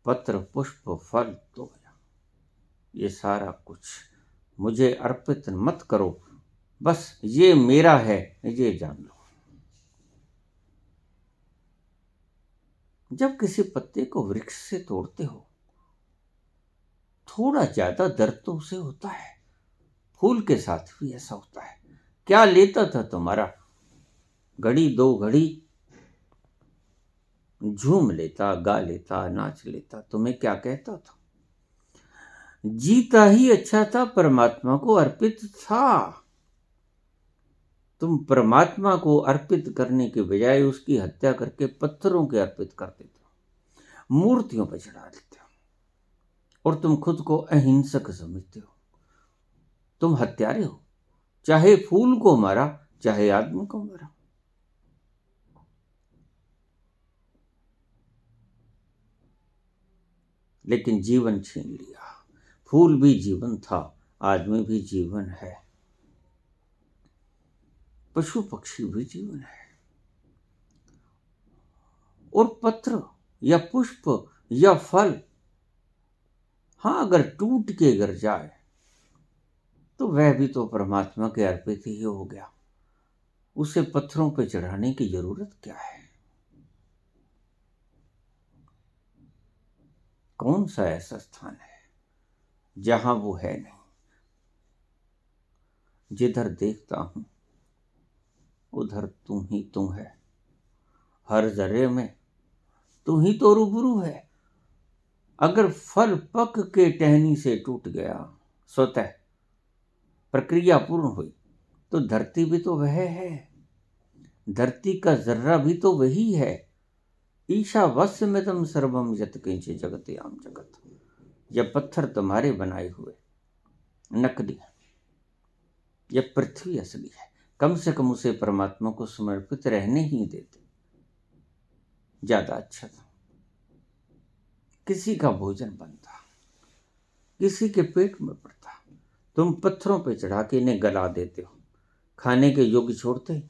पत्र पुष्प फल तो ये सारा कुछ मुझे अर्पित मत करो, बस ये मेरा है, ये जान लो। जब किसी पत्ते को वृक्ष से तोड़ते हो, थोड़ा ज्यादा दर्द तो उसे होता है। फूल के साथ भी ऐसा होता है। क्या लेता था तुम्हारा, घड़ी दो घड़ी झूम लेता, गा लेता, नाच लेता, तुम्हें क्या कहता था। जीता ही अच्छा था, परमात्मा को अर्पित था। तुम परमात्मा को अर्पित करने के बजाय उसकी हत्या करके पत्थरों के अर्पित कर देते हो, मूर्तियों पर चढ़ा देते हो, और तुम खुद को अहिंसक समझते हो। तुम हत्यारे हो, चाहे फूल को मारा, चाहे आदमी को मारा। लेकिन जीवन छीन लिया। फूल भी जीवन था, आदमी भी जीवन है, पशु पक्षी भी जीवन है। और पत्र या पुष्प या फल, हाँ अगर टूट के गिर जाए तो वह भी तो परमात्मा के अर्पित ही हो गया। उसे पत्थरों पे चढ़ाने की जरूरत क्या है। कौन सा ऐसा स्थान है जहां वो है नहीं। जिधर देखता हूं उधर तू ही तू है, हर जर्रे में तू ही तो रूबरू है। अगर फल पक के टहनी से टूट गया, स्वतः प्रक्रिया पूर्ण हुई, तो धरती भी तो वह है, धरती का जर्रा भी तो वही है। ईशावास्यमिदं सर्वम यत् किंचित् जगत्याम जगत। यह पत्थर तुम्हारे बनाए हुए नकली है, यह पृथ्वी असली है। कम से कम उसे परमात्मा को समर्पित रहने ही देते, ज्यादा अच्छा था। किसी का भोजन बनता, किसी के पेट में पड़ता, तुम पत्थरों पे चढ़ा के इन्हें गला देते हो, खाने के योग्य छोड़ते ही।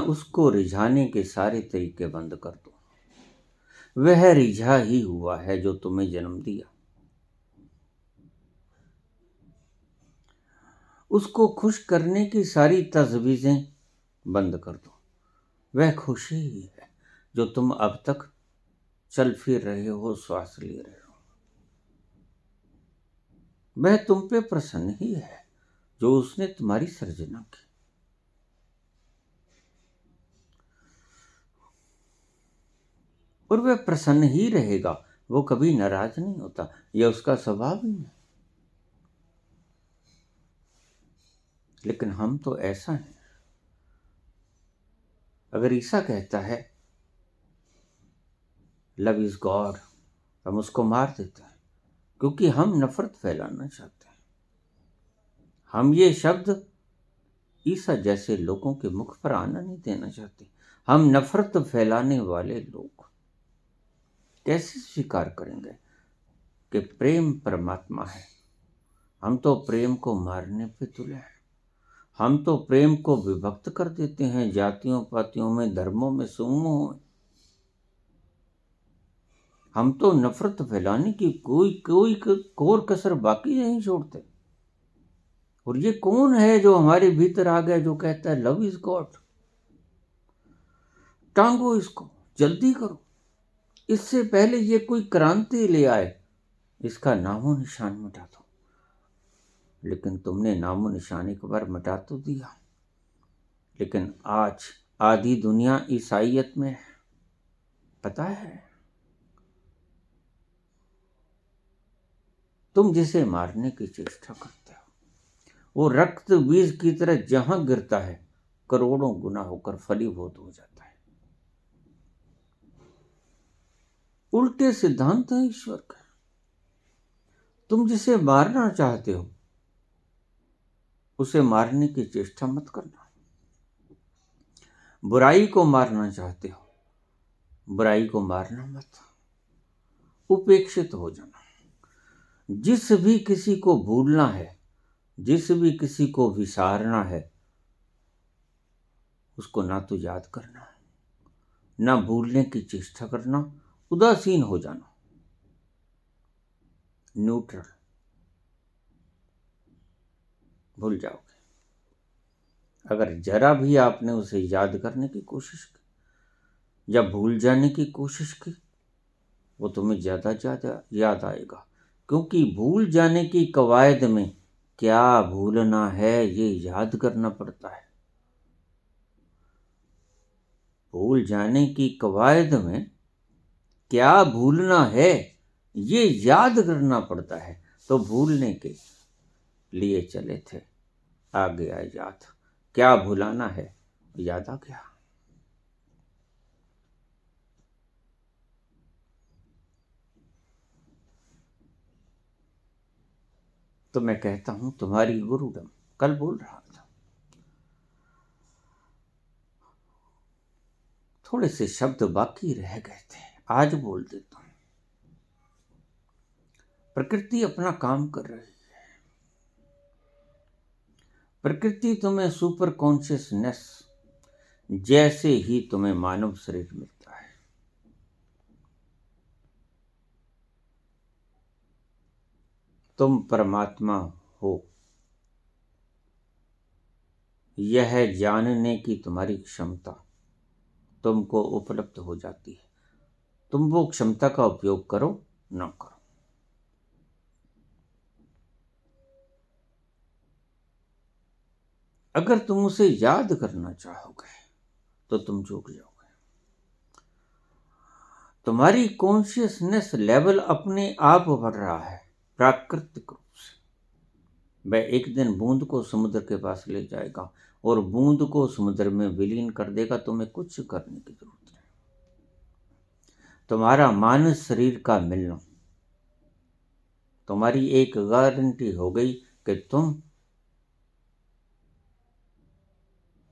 उसको रिझाने के सारे तरीके बंद कर दो। वह रिझा ही हुआ है जो तुम्हें जन्म दिया। उसको खुश करने की सारी तजवीजें बंद कर दो। वह खुशी ही है जो तुम अब तक चल फिर रहे हो, श्वास ले रहे हो। वह तुम पे प्रसन्न ही है जो उसने तुम्हारी सृजना की। और वह प्रसन्न ही रहेगा, वो कभी नाराज नहीं होता, यह उसका स्वभाव ही है। लेकिन हम तो ऐसा हैं, अगर ईसा कहता है लव इज गॉड, हम उसको मार देते हैं क्योंकि हम नफरत फैलाना चाहते हैं। हम ये शब्द ईसा जैसे लोगों के मुख पर आना नहीं देना चाहते। हम नफरत फैलाने वाले लोग कैसे स्वीकार करेंगे कि प्रेम परमात्मा है? हम तो प्रेम को मारने पे तुले हैं। हम तो प्रेम को विभक्त कर देते हैं, जातियों पातियों में, धर्मों में, समूहों में। हम तो नफरत फैलाने की कोई कोई कोर कसर बाकी नहीं छोड़ते। और ये कौन है जो हमारे भीतर आ गया, जो कहता है लव इज गॉड? टांगो इसको, जल्दी करो, इससे पहले ये कोई क्रांति ले आए, इसका नामो निशान मिटा दो। लेकिन तुमने नामो निशान एक बार मिटा तो दिया, लेकिन आज आधी दुनिया ईसाइयत में है, पता है? तुम जिसे मारने की चेष्टा करते हो, वो रक्त बीज की तरह जहां गिरता है करोड़ों गुना होकर फलीभूत हो जाता है। उल्टे सिद्धांत है ईश्वर का। तुम जिसे मारना चाहते हो उसे मारने की चेष्टा मत करना। बुराई को मारना चाहते हो, बुराई को मारना मत, उपेक्षित हो जाना। जिस भी किसी को भूलना है, जिस भी किसी को विसारना है, उसको ना तो याद करना, ना भूलने की चेष्टा करना, उदासीन हो जाना, न्यूट्रल, भूल जाओगे। अगर जरा भी आपने उसे याद करने की कोशिश की या भूल जाने की कोशिश की, वो तुम्हें ज्यादा ज्यादा याद आएगा। क्योंकि भूल जाने की कवायद में क्या भूलना है ये याद करना पड़ता है। भूल जाने की कवायद में क्या भूलना है ये याद करना पड़ता है। तो भूलने के लिए चले थे, आ गया याद। क्या भुलाना है, याद आ गया। तो मैं कहता हूं तुम्हारी गुरुडम, कल बोल रहा था, थोड़े से शब्द बाकी रह गए थे, आज बोल देता हूं। प्रकृति अपना काम कर रही है। प्रकृति तुम्हें सुपर कॉन्शियसनेस जैसे ही तुम्हें मानव शरीर मिलता है, तुम परमात्मा हो यह जानने की तुम्हारी क्षमता तुमको उपलब्ध हो जाती है। तुम वो क्षमता का उपयोग करो ना करो। अगर तुम उसे याद करना चाहोगे तो तुम चूक जाओगे। तुम्हारी कॉन्शियसनेस लेवल अपने आप बढ़ रहा है प्राकृतिक रूप से। वह एक दिन बूंद को समुद्र के पास ले जाएगा और बूंद को समुद्र में विलीन कर देगा। तुम्हें कुछ करने की जरूरत नहीं। तुम्हारा मानस शरीर का मिलना तुम्हारी एक गारंटी हो गई कि तुम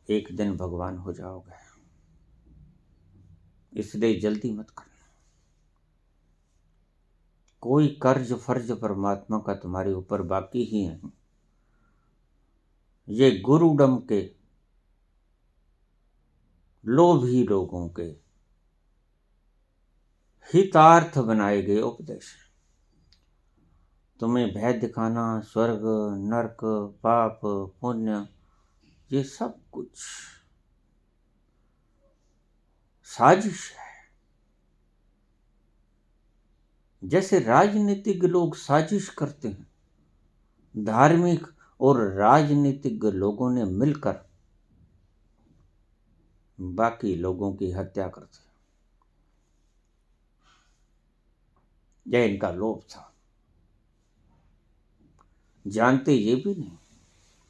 एक दिन भगवान हो जाओगे। इसलिए जल्दी मत करना। कोई कर्ज फर्ज परमात्मा का तुम्हारे ऊपर बाकी ही नहीं। ये गुरुडम के लोभी लोगों के हितार्थ बनाए गए उपदेश। तुम्हें भय दिखाना, स्वर्ग नरक पाप पुण्य, ये सब कुछ साजिश है। जैसे राजनीतिक लोग साजिश करते हैं, धार्मिक और राजनीतिक लोगों ने मिलकर बाकी लोगों की हत्या करते हैं। यह इनका लोभ था। जानते ये भी नहीं,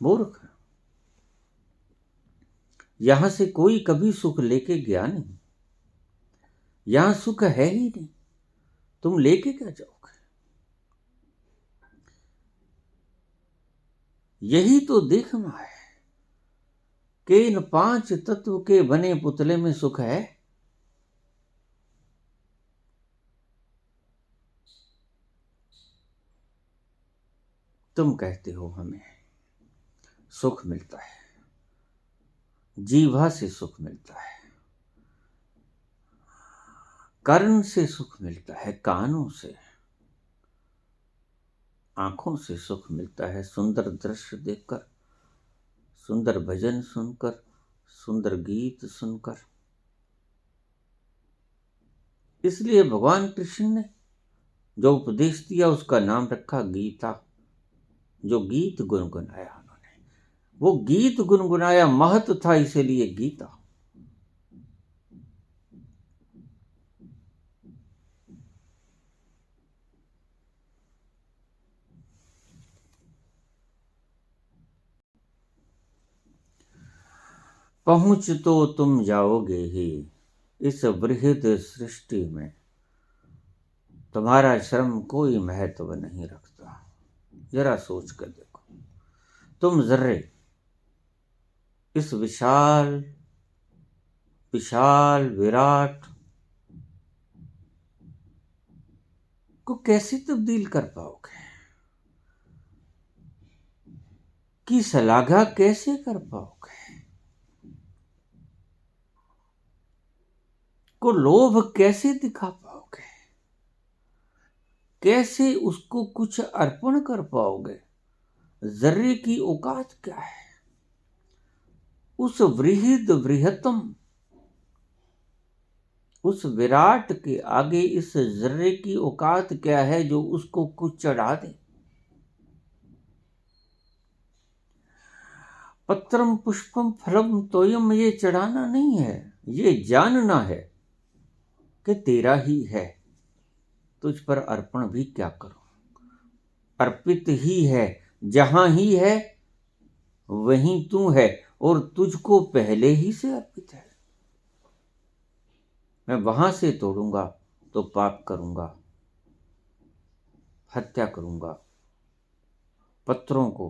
मूर्ख। यहां से कोई कभी सुख लेके गया नहीं। यहां सुख है ही नहीं, तुम लेके क्या जाओगे? यही तो देखना है कि इन 5 तत्व के बने पुतले में सुख है। तुम कहते हो हमें सुख मिलता है, जीवा से सुख मिलता है, कर्ण से सुख मिलता है, कानों से, आंखों से सुख मिलता है, सुंदर दृश्य देखकर, सुंदर भजन सुनकर, सुंदर गीत सुनकर। इसलिए भगवान कृष्ण ने जो उपदेश दिया उसका नाम रखा गीता। जो गीत गुनगुनाया उन्होंने, वो गीत गुनगुनाया महत्व था, इसीलिए गीता। पहुंच तो तुम जाओगे ही इस बृहद सृष्टि में। तुम्हारा श्रम कोई महत्व नहीं रखता। जरा सोच कर देखो, तुम जर्रे इस विशाल विशाल विराट को कैसे तब्दील कर पाओगे? की शलाघा कैसे कर पाओगे? को लोभ कैसे दिखा पाओगे? कैसे उसको कुछ अर्पण कर पाओगे? जर्रे की औकात क्या है? उस वृहद बृहत्तम, उस विराट के आगे इस जर्रे की औकात क्या है जो उसको कुछ चढ़ा दे? पत्रम पुष्पम फलम तोयम, ये चढ़ाना नहीं है, ये जानना है कि तेरा ही है। तुझ पर अर्पण भी क्या करूं? अर्पित ही है, जहां ही है वहीं तू है और तुझको पहले ही से अर्पित है। मैं वहां से तोड़ूंगा तो पाप करूंगा, हत्या करूंगा। पत्रों को,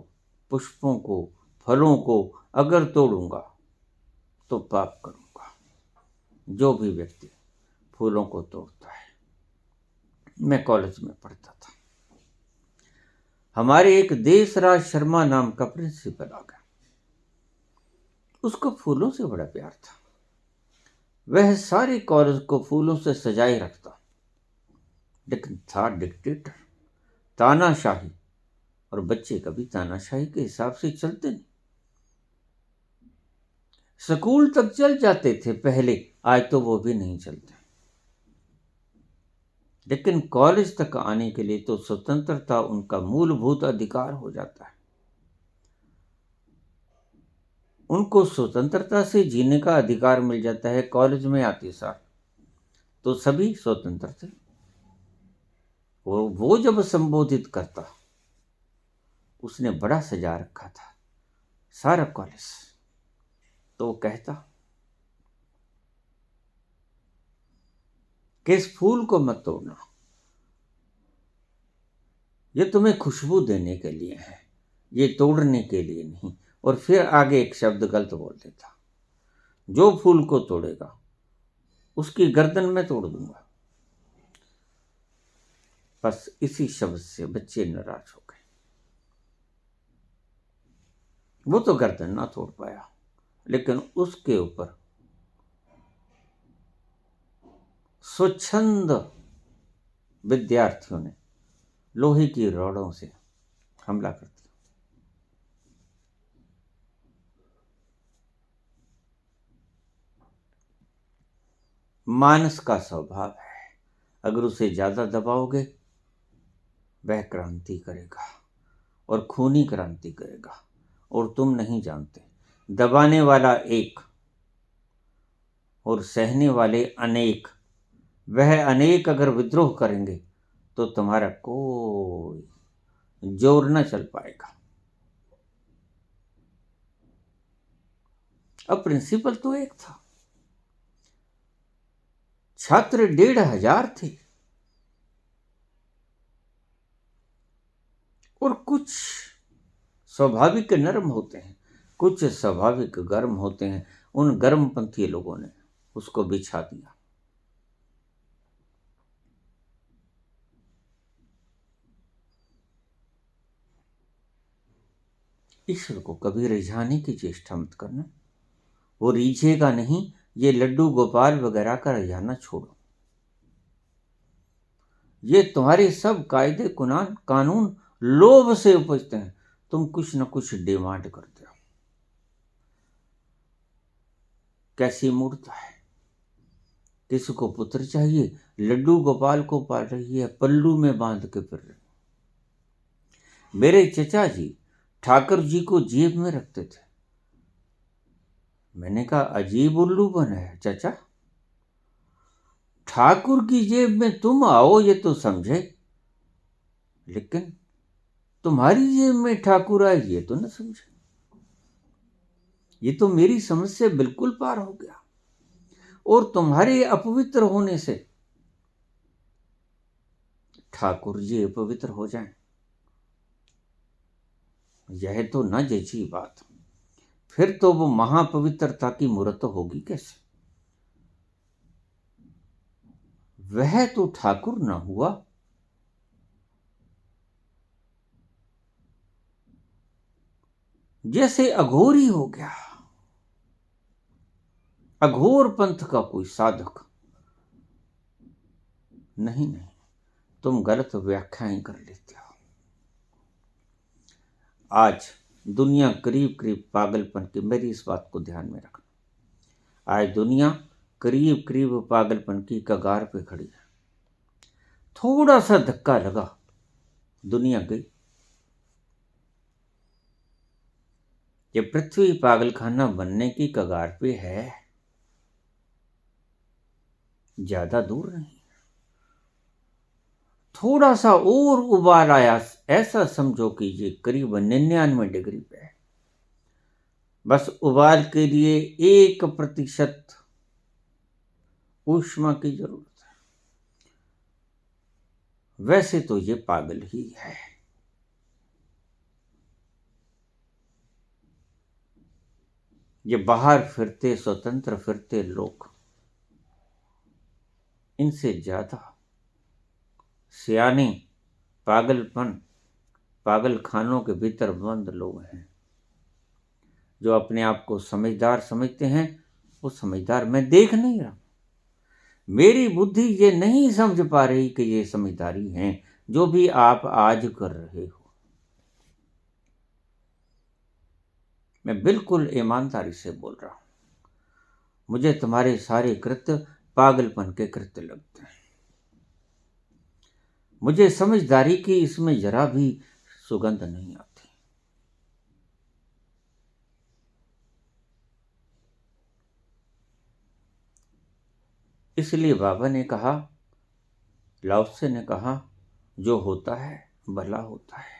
पुष्पों को, फलों को अगर तोड़ूंगा तो पाप करूंगा। जो भी व्यक्ति फूलों को तोड़ता है, मैं कॉलेज में पढ़ता था, हमारे एक देशराज शर्मा नाम का प्रिंसिपल आ गया। उसको फूलों से बड़ा प्यार था। वह सारे कॉलेज को फूलों से सजाए रखता, लेकिन था डिक्टेटर, तानाशाही। और बच्चे कभी तानाशाही के हिसाब से चलते नहीं। स्कूल तक चल जाते थे पहले, आज तो वो भी नहीं चलते। लेकिन कॉलेज तक आने के लिए तो स्वतंत्रता उनका मूलभूत अधिकार हो जाता है। उनको स्वतंत्रता से जीने का अधिकार मिल जाता है कॉलेज में आते साल, तो सभी स्वतंत्र थे। वो जब संबोधित करता, उसने बड़ा सजा रखा था सारा कॉलेज, तो वो कहता कि इस फूल को मत तोड़ना, ये तुम्हें खुशबू देने के लिए है, ये तोड़ने के लिए नहीं। और फिर आगे एक शब्द गलत बोल देता, जो फूल को तोड़ेगा उसकी गर्दन में तोड़ दूंगा। बस इसी शब्द से बच्चे नाराज हो गए। वो तो गर्दन ना तोड़ पाया, लेकिन उसके ऊपर स्वच्छंद विद्यार्थियों ने लोहे की रॉडों से हमला कर दिया। मानस का स्वभाव है, अगर उसे ज्यादा दबाओगे वह क्रांति करेगा, और खूनी क्रांति करेगा। और तुम नहीं जानते, दबाने वाला एक और सहने वाले अनेक, वह अनेक अगर विद्रोह करेंगे तो तुम्हारा कोई जोर न चल पाएगा। अब प्रिंसिपल तो एक था, छात्र 1,500 थे, और कुछ स्वाभाविक नरम होते हैं, कुछ स्वाभाविक गर्म होते हैं। उन गर्मपंथी लोगों ने उसको बिछा दिया। ईश्वर को कभी रिझाने की चेष्टा मत करना, वो रिझेगा नहीं। ये लड्डू गोपाल वगैरह का रिझाना छोड़ो। ये तुम्हारे सब कायदे कानून लोभ से उपजते हैं। तुम कुछ न कुछ डिमांड करते हो। कैसी मूर्ता है, किसी को पुत्र चाहिए, लड्डू गोपाल को पाल रही है, पल्लू में बांध के फिर रही। मेरे चचा जी ठाकुर जी को जेब में रखते थे। मैंने कहा अजीब उल्लूपन है चाचा, ठाकुर की जेब में तुम आओ ये तो समझे, लेकिन तुम्हारी जेब में ठाकुर आए ये तो न समझे। ये तो मेरी समझ से बिल्कुल पार हो गया। और तुम्हारे अपवित्र होने से ठाकुर जी अपवित्र हो जाएं, यह तो न जची बात। फिर तो वो महापवित्रता की मूर्त होगी कैसे? वह तो ठाकुर न हुआ, जैसे अघोर ही हो गया। अघोर पंथ का कोई साधक नहीं। तुम गलत व्याख्याएं कर लेते हो। आज दुनिया करीब करीब पागलपन की, मेरी इस बात को ध्यान में रखना, आज दुनिया करीब करीब पागलपन की कगार पे खड़ी है। थोड़ा सा धक्का लगा, दुनिया गई। ये पृथ्वी पागलखाना बनने की कगार पे है, ज्यादा दूर नहीं। थोड़ा सा और उबाल आया, ऐसा समझो कि ये करीब 99 डिग्री पे है। बस उबाल के लिए 1% ऊष्मा की जरूरत है। वैसे तो ये पागल ही है। ये बाहर फिरते स्वतंत्र फिरते लोग इनसे ज्यादा सियाने पागल खानों के भीतर बंद लोग हैं, जो अपने आप को समझदार समझते हैं। वो समझदार मैं देख नहीं रहा, मेरी बुद्धि ये नहीं समझ पा रही कि ये समझदारी है जो भी आप आज कर रहे हो। मैं बिल्कुल ईमानदारी से बोल रहा हूं, मुझे तुम्हारे सारे कृत्य पागलपन के कृत्य लगते हैं। मुझे समझदारी की इसमें जरा भी सुगंध नहीं आती। इसलिए बाबा ने कहा, लाओ त्से ने कहा, जो होता है भला होता है,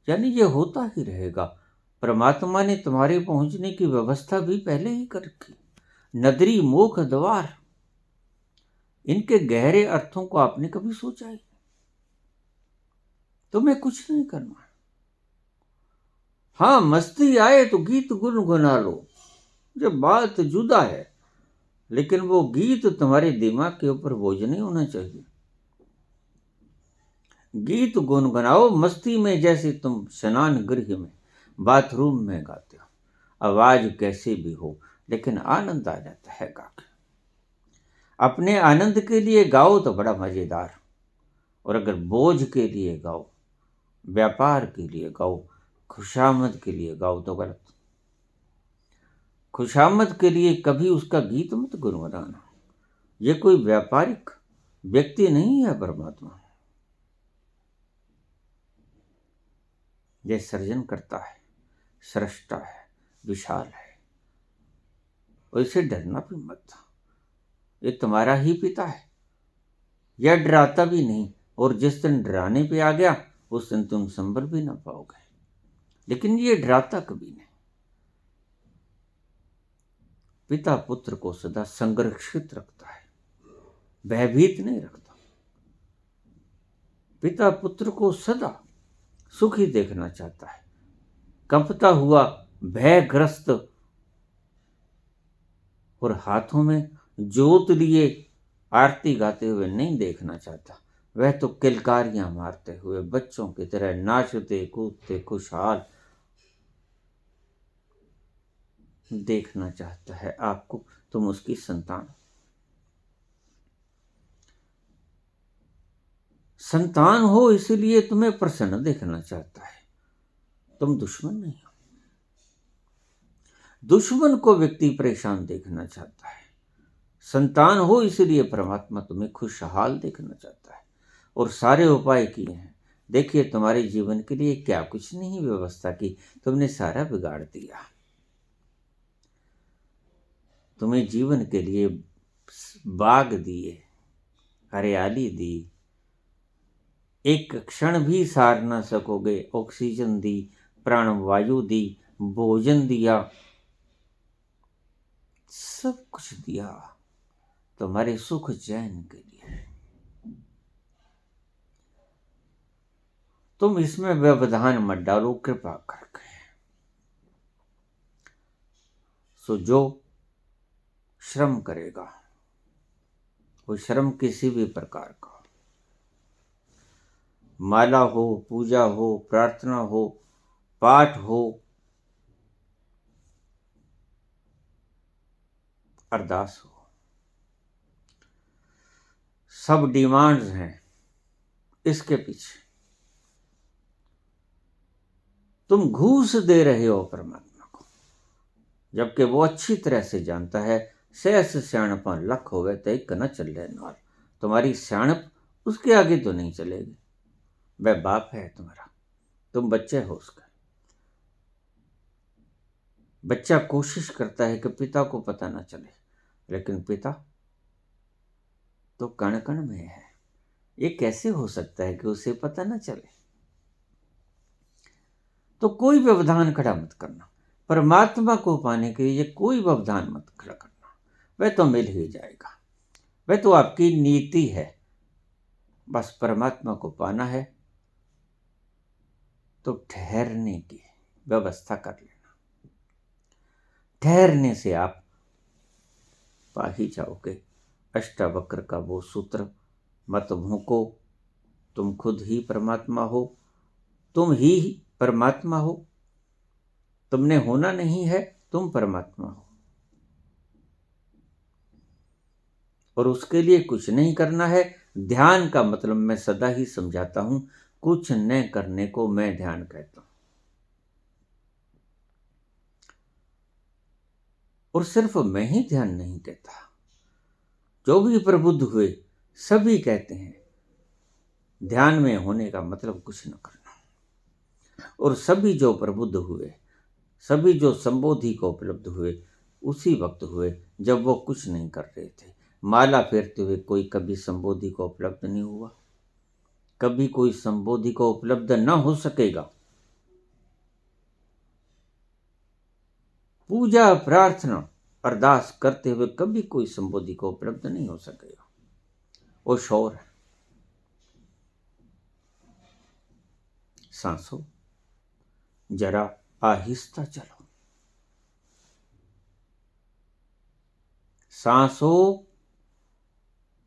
यानी ये होता ही रहेगा। परमात्मा ने तुम्हारे पहुंचने की व्यवस्था भी पहले ही कर रखी। नदरी मोख द्वार, इनके गहरे अर्थों को आपने कभी सोचा ही? तुम्हें कुछ नहीं करना। हाँ, मस्ती आए तो गीत गुनगुना लो, जब बात जुदा है, लेकिन वो गीत तुम्हारे दिमाग के ऊपर बोझ नहीं होना चाहिए। गीत गुनगुनाओ मस्ती में, जैसे तुम स्नान गृह में, बाथरूम में गाते हो। आवाज कैसी भी हो, लेकिन आनंद आ जाता है गा के। अपने आनंद के लिए गाओ तो बड़ा मजेदार, और अगर बोझ के लिए गाओ, व्यापार के लिए गाओ, खुशामद के लिए गाओ तो गलत। खुशामद के लिए कभी उसका गीत मत गुनगुनाना। ये कोई व्यापारिक व्यक्ति नहीं है परमात्मा। ये सर्जन करता है, सृष्टा है, विशाल है, और इसे डरना भी मत। ये तुम्हारा ही पिता है, यह डराता भी नहीं, और जिस दिन डराने पे आ गया उस दिन तुम संभल भी ना पाओगे। लेकिन ये डराता कभी नहीं। पिता पुत्र को सदा संरक्षित रखता है, भयभीत नहीं रखता। पिता पुत्र को सदा सुखी देखना चाहता है, कंपता हुआ, भयग्रस्त और हाथों में जोत लिए आरती गाते हुए नहीं देखना चाहता। वह तो किलकारियां मारते हुए बच्चों की तरह नाचते कूदते खुशहाल देखना चाहता है आपको। तुम उसकी संतान हो, इसलिए तुम्हें प्रसन्न देखना चाहता है। तुम दुश्मन नहीं हो। दुश्मन को व्यक्ति परेशान देखना चाहता है। संतान हो, इसलिए परमात्मा तुम्हें खुशहाल देखना चाहता है, और सारे उपाय किए हैं। देखिए, तुम्हारे जीवन के लिए क्या कुछ नहीं व्यवस्था की, तुमने सारा बिगाड़ दिया। तुम्हें जीवन के लिए बाग दिए, हरियाली दी, एक क्षण भी सार ना सकोगे। ऑक्सीजन दी, प्राणवायु दी, भोजन दिया, सब कुछ दिया तुम्हारे सुख चैन के लिए। तुम इसमें व्यवधान मत डालो कृपा करके। सो जो श्रम करेगा, वो श्रम किसी भी प्रकार का, माला हो, पूजा हो, प्रार्थना हो, पाठ हो, अरदास हो, सब डिमांड्स हैं इसके पीछे। तुम घूस दे रहे हो परमात्मा को, जबकि वो अच्छी तरह से जानता है सहस स्याणपन लख होवे तो एक न चले नाल। तुम्हारी स्याणप उसके आगे तो नहीं चलेगी। वह बाप है तुम्हारा, तुम बच्चे हो उसका। बच्चा कोशिश करता है कि पिता को पता ना चले, लेकिन पिता तो कण कण में है। ये कैसे हो सकता है कि उसे पता ना चले? तो कोई व्यवधान खड़ा मत करना। परमात्मा को पाने के लिए कोई व्यवधान मत खड़ा करना, वह तो मिल ही जाएगा। वह तो आपकी नीति है। बस परमात्मा को पाना है तो ठहरने की व्यवस्था कर लेना। ठहरने से आप पा ही जाओगे। अष्टावक्र का वो सूत्र, मत भूको, तुम खुद ही परमात्मा हो, तुम ही परमात्मा हो। तुमने होना नहीं है, तुम परमात्मा हो, और उसके लिए कुछ नहीं करना है। ध्यान का मतलब मैं सदा ही समझाता हूं, कुछ न करने को मैं ध्यान कहता हूं। और सिर्फ मैं ही ध्यान नहीं कहता, जो भी प्रबुद्ध हुए सभी कहते हैं ध्यान में होने का मतलब कुछ न करना। और सभी जो प्रबुद्ध हुए, सभी जो संबोधि को उपलब्ध हुए, उसी वक्त हुए जब वो कुछ नहीं कर रहे थे। माला फेरते हुए कोई कभी संबोधि को उपलब्ध नहीं हुआ, कभी कोई संबोधि को उपलब्ध न हो सकेगा। पूजा प्रार्थना अरदास करते हुए कभी कोई संबोधि को उपलब्ध नहीं हो सकेगा। वो शोर है। सांसों जरा आहिस्ता चलो, सांसों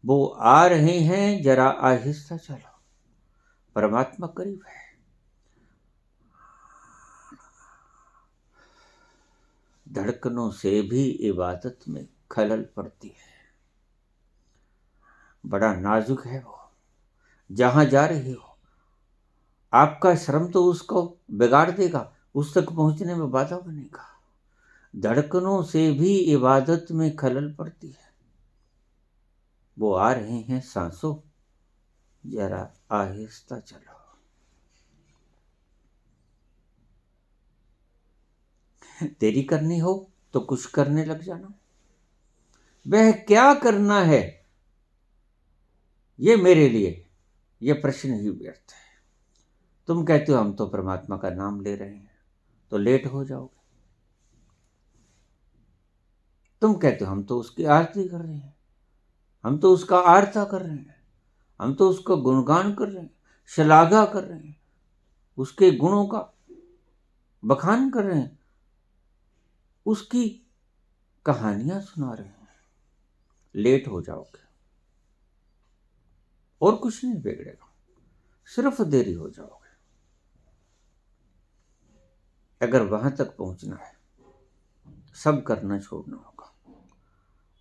वो आ रहे हैं, जरा आहिस्ता चलो, परमात्मा करीब है। धड़कनों से भी इबादत में खलल पड़ती है। बड़ा नाजुक है वो। जहां जा रहे हो, आपका श्रम तो उसको बिगाड़ देगा, उस तक पहुंचने में बाधा बनेगा। धड़कनों से भी इबादत में खलल पड़ती है। वो आ रहे हैं, सांसों जरा आहिस्ता चलो। देरी करनी हो तो कुछ करने लग जाना। वह क्या करना है, ये मेरे लिए ये प्रश्न ही व्यर्थ है। तुम कहते हो हम तो परमात्मा का नाम ले रहे हैं, तो लेट हो जाओगे। तुम कहते हो हम तो उसकी आरती कर रहे हैं, हम तो उसका आरता कर रहे हैं, हम तो उसका गुणगान कर रहे हैं, श्लाघा कर रहे हैं, उसके गुणों का बखान कर रहे हैं, उसकी कहानियां सुना रहे हैं। लेट हो जाओगे और कुछ नहीं बिगड़ेगा, सिर्फ देरी हो जाओगे। अगर वहां तक पहुंचना है, सब करना छोड़ना होगा।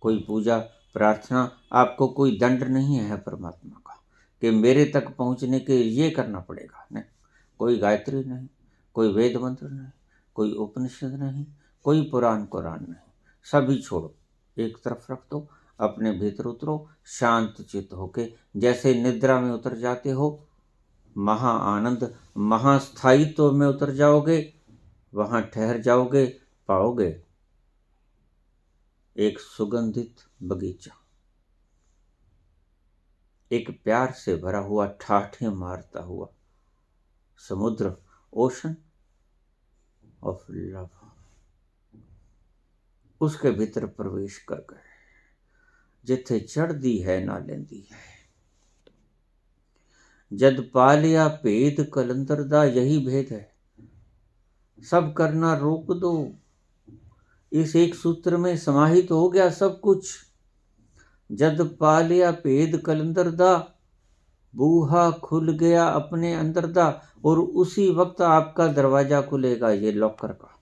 कोई पूजा प्रार्थना आपको कोई दंड नहीं है परमात्मा का कि मेरे तक पहुंचने के ये करना पड़ेगा। नहीं, कोई गायत्री नहीं, कोई वेद मंत्र नहीं, कोई उपनिषद नहीं, कोई पुराण कुरान नहीं। सभी छोड़ो, एक तरफ रख दो, अपने भीतर उतरो, शांत चित्त होके जैसे निद्रा में उतर जाते हो, महा आनंद महास्थायित्व में उतर जाओगे। वहां ठहर जाओगे, पाओगे एक सुगंधित बगीचा, एक प्यार से भरा हुआ ठाठे मारता हुआ समुद्र, ओशन ऑफ लव। उसके भीतर प्रवेश कर गए। जिथे चढ़दी है ना लेंदी है, जद पालिया भेद कलंदर दा, यही भेद है। सब करना रोक दो, इस एक सूत्र में समाहित हो गया सब कुछ। जद पालिया भेद कलंदर दा, बूहा खुल गया अपने अंदर दा। और उसी वक्त आपका दरवाजा खुलेगा, ये लॉकर का,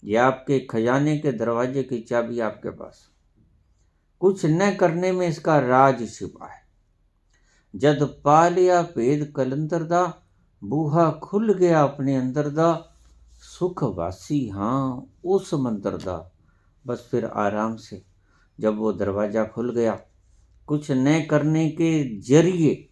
ये आपके खजाने के दरवाजे की चाबी आपके पास। कुछ न करने में इसका राज छिपा है। जद पालिया भेद कलंदर दा, बूहा खुल गया अपने अंदर दा। सुख वासी हाँ उस मंदिर दा। बस फिर आराम से, जब वो दरवाजा खुल गया, कुछ न करने के जरिए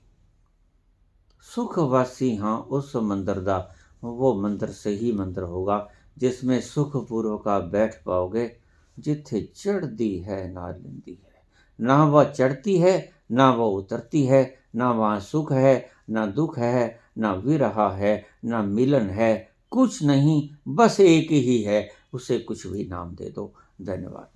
सुख वासी हाँ उस मंदिर दा। वो मंदिर सही मंदिर होगा जिसमें सुखपूर्वक आप बैठ पाओगे। जिथे चढ़ती है ना लेंदी है, ना वह चढ़ती है ना वह उतरती है, ना वहाँ सुख है ना दुख है, ना विरहा है ना मिलन है, कुछ नहीं, बस एक ही है। उसे कुछ भी नाम दे दो। धन्यवाद।